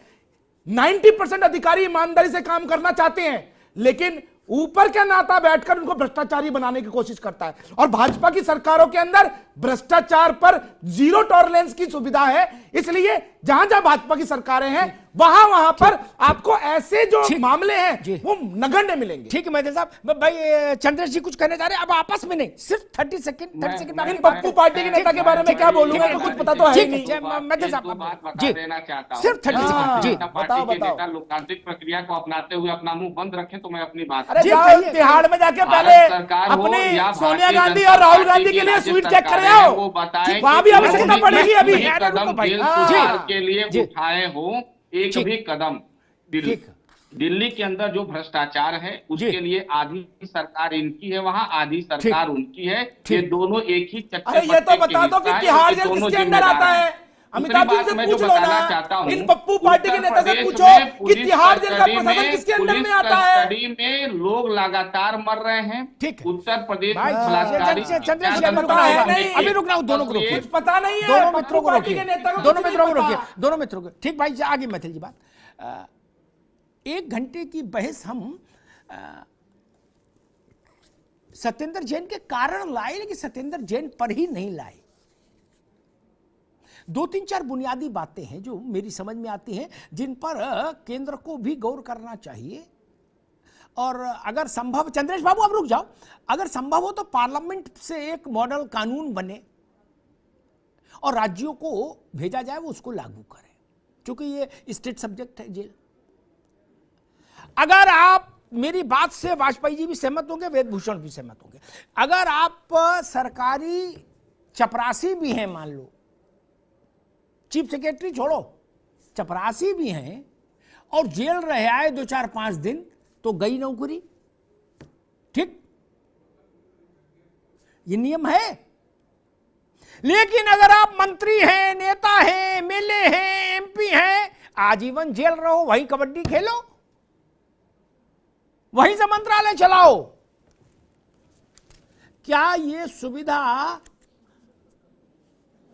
90% अधिकारी ईमानदारी से काम करना चाहते हैं, लेकिन ऊपर का नाता बैठकर उनको भ्रष्टाचारी बनाने की कोशिश करता है। और भाजपा की सरकारों के अंदर भ्रष्टाचार पर जीरो टॉलरेंस की सुविधा है। इसलिए जहां जहां भाजपा की सरकारें हैं वहां वहां पर आपको ऐसे जो मामले हैं वो नगण्य मिलेंगे। ठीक है मेहदी साहब। भाई चंद्रेश जी कुछ कहने जा रहे हैं, अब आपस में नहीं, सिर्फ 30 सेकंड। पप्पू पार्टी के नेता के बारे में क्या बोलूंगा, तो कुछ पता तो है नहीं। मेहदी साहब जी देना चाहता हूं, सिर्फ 30 सेकंड जी बताओ बताओ। नेता लोकतांत्रिक प्रक्रिया को अपनाते हुए अपना मुंह बंद रखें तो मैं अपनी बात। अरे तिहाड़ में जाके पहले अपने सोनिया गांधी और राहुल गांधी के लिए स्वीट चेक करे आओ, वो बताएं वहां भी आवश्यकता पड़ेगी। अभी कदम जेल सुधार के लिए उठाए हो, एक भी कदम दिल्ली के अंदर जो भ्रष्टाचार है उसके लिए आधी सरकार इनकी है, वहां आधी सरकार उनकी है। ये दोनों एक ही चक्कर। अरे ये तो बता दो कि तिहाड़ जेल किसके अंदर आता है? अमिताभ जी से पूछ लो ना, इन पप्पू पार्टी के नेता से पूछो कि तिहाड़ जेल का प्रशासन किसके अंदर में आता है? कस्टडी में लोग लगातार मर रहे हैं। ठीक है। उत्तर प्रदेश में चंद्रेश जी अभी रुक रहा हूं, दोनों को रोकिए, पता नहीं है। दोनों मित्रों को रोकिए, दोनों मित्रों को रोकिए, रोकिए। दोनों मित्रों को। ठीक भाई आगे मैथिल जी बात। 1 घंटे की बहस हम सत्येंद्र जैन के कारण लाए, लेकिन सत्येंद्र जैन पर ही नहीं लाए। 2-3-4 बुनियादी बातें हैं जो मेरी समझ में आती हैं, जिन पर केंद्र को भी गौर करना चाहिए। और अगर संभव, चंद्रेश बाबू अब रुक जाओ, अगर संभव हो तो पार्लियामेंट से एक मॉडल कानून बने और राज्यों को भेजा जाए वो उसको लागू करें, क्योंकि ये स्टेट सब्जेक्ट है जेल। अगर आप मेरी बात से वाजपेयी जी भी सहमत होंगे, वेदभूषण भी सहमत होंगे, अगर आप सरकारी चपरासी भी हैं, मान लो चीफ सेक्रेटरी छोड़ो, चपरासी भी हैं और जेल रहे आए 2-4-5 दिन, तो गई नौकरी। ठीक, ये नियम है। लेकिन अगर आप मंत्री हैं, नेता हैं, एमएलए हैं, एमपी हैं, आजीवन जेल रहो, वहीं कबड्डी खेलो, वहीं से मंत्रालय चलाओ। क्या ये सुविधा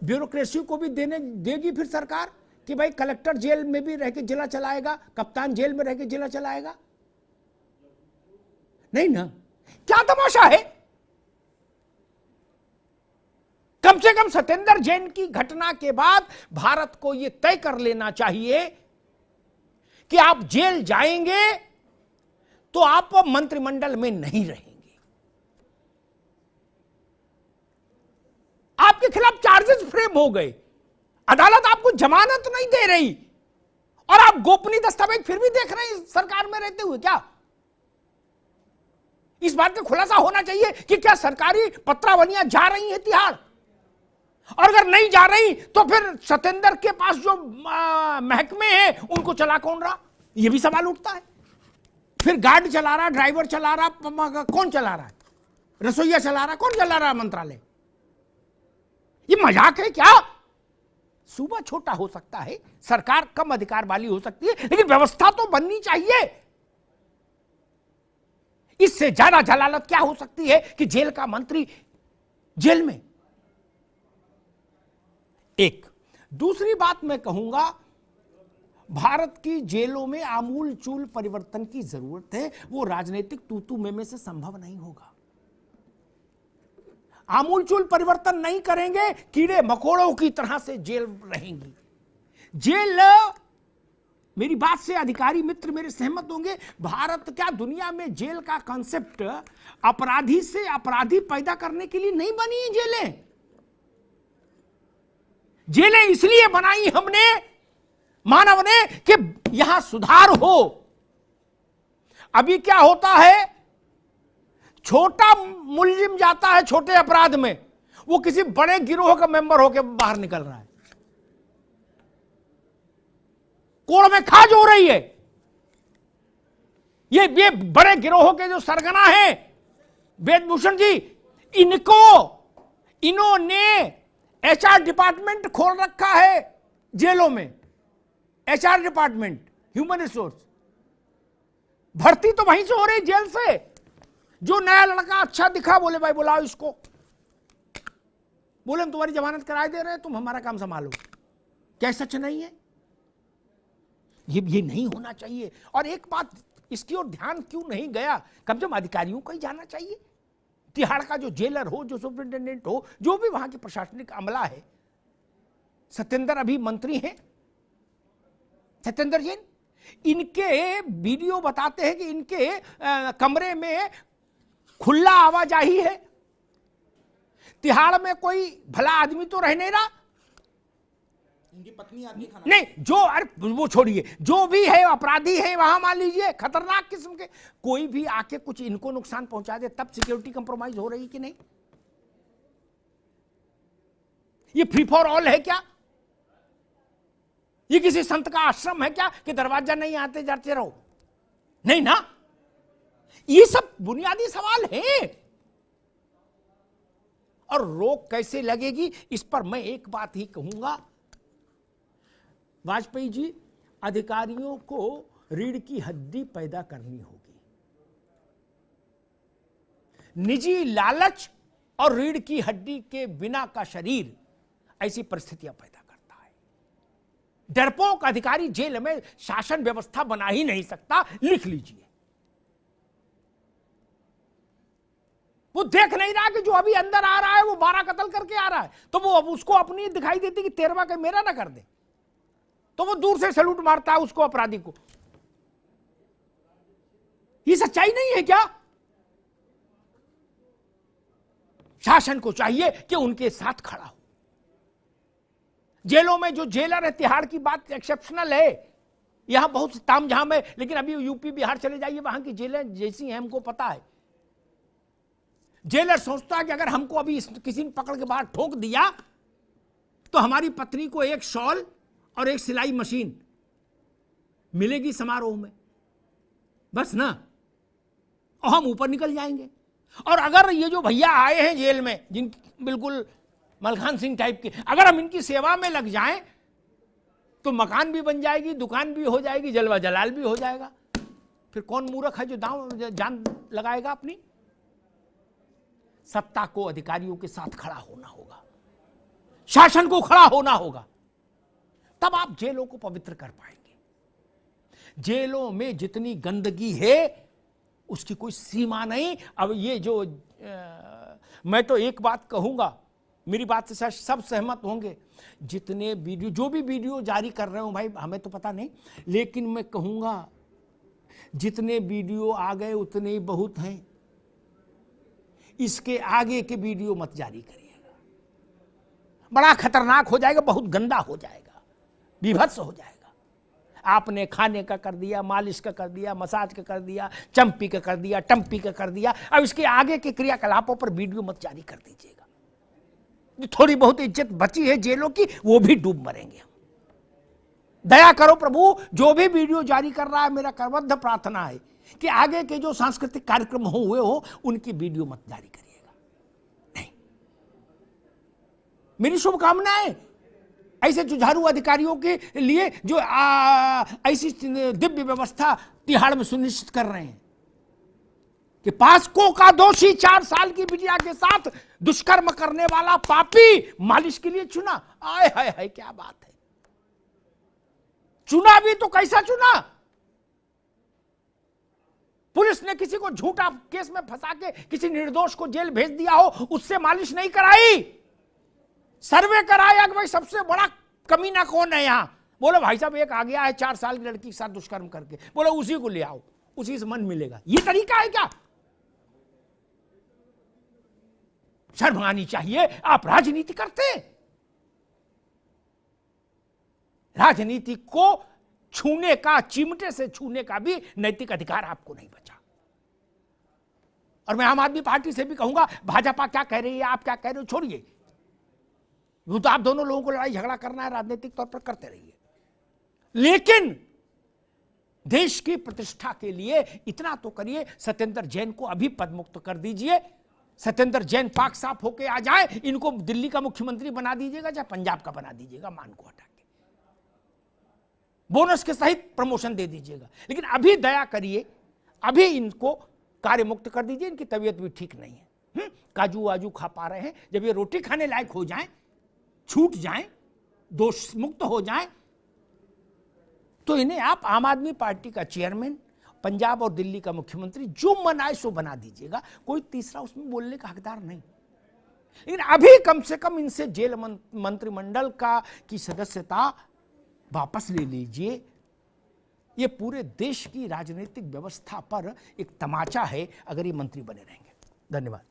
ब्यूरोक्रेसी को भी देगी फिर सरकार कि भाई कलेक्टर जेल में भी रह के जिला चलाएगा, कप्तान जेल में रह के जिला चलाएगा? नहीं ना। क्या तमाशा है? कम से कम सत्येंद्र जैन की घटना के बाद भारत को यह तय कर लेना चाहिए कि आप जेल जाएंगे तो आप मंत्रिमंडल में नहीं रहेंगे। आपके खिलाफ चार्जेस फ्रेम हो गए, अदालत आपको जमानत नहीं दे रही, और आप गोपनीय दस्तावेज फिर भी देख रहे हैं सरकार में रहते हुए। क्या इस बात का खुलासा होना चाहिए कि क्या सरकारी पत्रावलियां जा रही हैं तिहाड़? और अगर नहीं जा रही तो फिर सत्येंद्र के पास जो महकमे हैं उनको चला कौन रहा? यह भी सवाल उठता है। फिर गार्ड चला रहा, ड्राइवर चला रहा, कौन चला रहा है? रसोईया चला रहा, कौन चला रहा मंत्रालय? ये मजाक है क्या? सूबा छोटा हो सकता है, सरकार कम अधिकार वाली हो सकती है, लेकिन व्यवस्था तो बननी चाहिए। इससे ज्यादा जलालत क्या हो सकती है कि जेल का मंत्री जेल में। एक दूसरी बात मैं कहूंगा, भारत की जेलों में आमूल चूल परिवर्तन की जरूरत है। वो राजनीतिक तूतू में से संभव नहीं होगा। आमूल चूल परिवर्तन नहीं करेंगे, कीड़े मकोड़ों की तरह से जेल रहेंगी। जेल, मेरी बात से अधिकारी मित्र मेरे सहमत होंगे, भारत क्या दुनिया में जेल का कॉन्सेप्ट अपराधी से अपराधी पैदा करने के लिए नहीं बनी है। जेलें इसलिए बनाई हमने मानव ने कि यहां सुधार हो। अभी क्या होता है, छोटा मुलजिम जाता है छोटे अपराध में, वो किसी बड़े गिरोह का मेंबर होकर बाहर निकल रहा है, कोड़ में खाज हो रही है। ये बड़े गिरोह के जो सरगना हैं वेदभूषण जी, इन्होंने एचआर डिपार्टमेंट खोल रखा है जेलों में। एचआर डिपार्टमेंट, ह्यूमन रिसोर्स, भर्ती तो वहीं से हो रही जेल से। जो नया लड़का अच्छा दिखा, बोले भाई बुलाओ इसको, बोले हम तुम्हारी जमानत कराए दे रहे हैं, तुम हमारा काम संभालो। क्या सच नहीं है? ये नहीं होना चाहिए। और एक बात, इसकी ओर ध्यान क्यों नहीं गया? कम से कम अधिकारियों को ही जाना चाहिए। तिहाड़ का जो जेलर हो, जो सुपरिंटेंडेंट हो, जो भी वहां की प्रशासनिक अमला है, सत्येंद्र अभी मंत्री हैं, सत्येंद्र जैन, इनके वीडियो बताते हैं कि इनके कमरे में खुला आवाजाही है। तिहाड़ में कोई भला आदमी तो रह नहीं रहा। इनकी पत्नी आदमी खाना नहीं, जो, अरे वो छोड़िए, जो भी है अपराधी है वहां, मान लीजिए खतरनाक किस्म के, कोई भी आके कुछ इनको नुकसान पहुंचा दे, तब सिक्योरिटी कंप्रोमाइज हो रही कि नहीं? ये फ्री फॉर ऑल है क्या? ये किसी संत का आश्रम है क्या कि दरवाजा नहीं आते जाते रहो? नहीं ना। ये सब बुनियादी सवाल हैं। और रोक कैसे लगेगी, इस पर मैं एक बात ही कहूंगा, वाजपेयी जी, अधिकारियों को रीढ़ की हड्डी पैदा करनी होगी। निजी लालच और रीढ़ की हड्डी के बिना का शरीर ऐसी परिस्थितियां पैदा करता है। डरपोक अधिकारी जेल में शासन व्यवस्था बना ही नहीं सकता, लिख लीजिए। वो देख नहीं रहा कि जो अभी अंदर आ रहा है वो 12 कत्ल करके आ रहा है, तो वो अब उसको अपनी दिखाई देती कि 13वां का मेरा ना कर दे, तो वो दूर से सैल्यूट मारता है उसको, अपराधी को। ये सच्चाई नहीं है क्या? शासन को चाहिए कि उनके साथ खड़ा हो। जेलों में जो जेलर है, तिहाड़ की बात एक्सेप्शनल है, यहां बहुत तामझाम है, लेकिन अभी यूपी बिहार चले जाइए, वहां की जेलें जैसी हैं हमको पता है। जेलर सोचता है कि अगर हमको अभी किसी ने पकड़ के बाहर ठोक दिया तो हमारी पत्नी को एक शॉल और एक सिलाई मशीन मिलेगी समारोह में, बस ना, और हम ऊपर निकल जाएंगे। और अगर ये जो भैया आए हैं जेल में, जिन बिल्कुल मलखान सिंह टाइप के, अगर हम इनकी सेवा में लग जाएं तो मकान भी बन जाएगी, दुकान भी हो जाएगी, जलवा जलाल भी हो जाएगा। फिर कौन मूर्ख है जो जान लगाएगा अपनी? सत्ता को अधिकारियों के साथ खड़ा होना होगा, शासन को खड़ा होना होगा, तब आप जेलों को पवित्र कर पाएंगे। जेलों में जितनी गंदगी है उसकी कोई सीमा नहीं। अब ये जो मैं तो एक बात कहूंगा, मेरी बात से शायद सब सहमत होंगे, जितने वीडियो, जो भी वीडियो जारी कर रहे हो भाई, हमें तो पता नहीं, लेकिन मैं कहूंगा जितने वीडियो आ गए उतने ही बहुत हैं। इसके आगे के वीडियो मत जारी करिएगा, बड़ा खतरनाक हो जाएगा, बहुत गंदा हो जाएगा, विभत्स हो जाएगा। आपने खाने का कर दिया, मालिश का कर दिया, मसाज का कर दिया, चंपी का कर दिया, टंपी का कर दिया, अब इसके आगे के क्रियाकलापों पर वीडियो मत जारी कर दीजिएगा। जो थोड़ी बहुत इज्जत बची है जेलों की, वो भी डूब मरेंगे हम। दया करो प्रभु, जो भी वीडियो जारी कर रहा है, मेरा करबद्ध प्रार्थना है कि आगे के जो सांस्कृतिक कार्यक्रम हुए हो उनकी वीडियो मत जारी करिएगा। नहीं, मेरी शुभकामनाएं ऐसे जुझारू अधिकारियों के लिए जो ऐसी दिव्य व्यवस्था तिहाड़ में सुनिश्चित कर रहे हैं कि पास्को का दोषी 4 साल की बिटिया के साथ दुष्कर्म करने वाला पापी मालिश के लिए चुना। आय हाय हाय, क्या बात है! चुना भी तो कैसा चुना? पुलिस ने किसी को झूठा केस में फंसा के किसी निर्दोष को जेल भेज दिया हो, उससे मालिश नहीं कराई, सर्वे कराया कि भाई सबसे बड़ा कमीना कौन है यहां। बोले भाई साहब एक आ गया है 4 साल की लड़की के साथ दुष्कर्म करके, बोले उसी को ले आओ, उसी से मन मिलेगा। ये तरीका है क्या? शर्म आनी चाहिए। आप राजनीति करते हैं, राजनीति को छूने का, चिमटे से छूने का भी नैतिक अधिकार आपको नहीं बचा। और मैं आम आदमी पार्टी से भी कहूंगा, भाजपा क्या कह रही है, आप क्या कह रहे हो, छोड़िए। वो तो आप दोनों लोगों को लड़ाई झगड़ा करना है राजनीतिक तौर पर, करते रहिए, लेकिन देश की प्रतिष्ठा के लिए इतना तो करिए, सत्येंद्र जैन को अभी पद मुक्त कर दीजिए। सत्येंद्र जैन पाक साफ होके आ जाए, इनको दिल्ली का मुख्यमंत्री बना दीजिएगा, चाहे पंजाब का बना दीजिएगा, मान को हटा के बोनस के सहित प्रमोशन दे दीजिएगा, लेकिन अभी दया करिए, अभी इनको कार्य मुक्त कर दीजिए। इनकी तबीयत भी ठीक नहीं है, काजू वाजू खा पा रहे हैं। जब ये रोटी खाने लायक हो जाएं, छूट जाएं, दोष मुक्त हो जाएं, तो इन्हें आप आम आदमी पार्टी का चेयरमैन, पंजाब और दिल्ली का मुख्यमंत्री, जो मन आए सो बना दीजिएगा, कोई तीसरा उसमें बोलने का हकदार नहीं। लेकिन अभी कम से कम इनसे जेल मंत्रिमंडल की सदस्यता वापस ले लीजिए। ये पूरे देश की राजनीतिक व्यवस्था पर एक तमाचा है अगर ये मंत्री बने रहेंगे। धन्यवाद।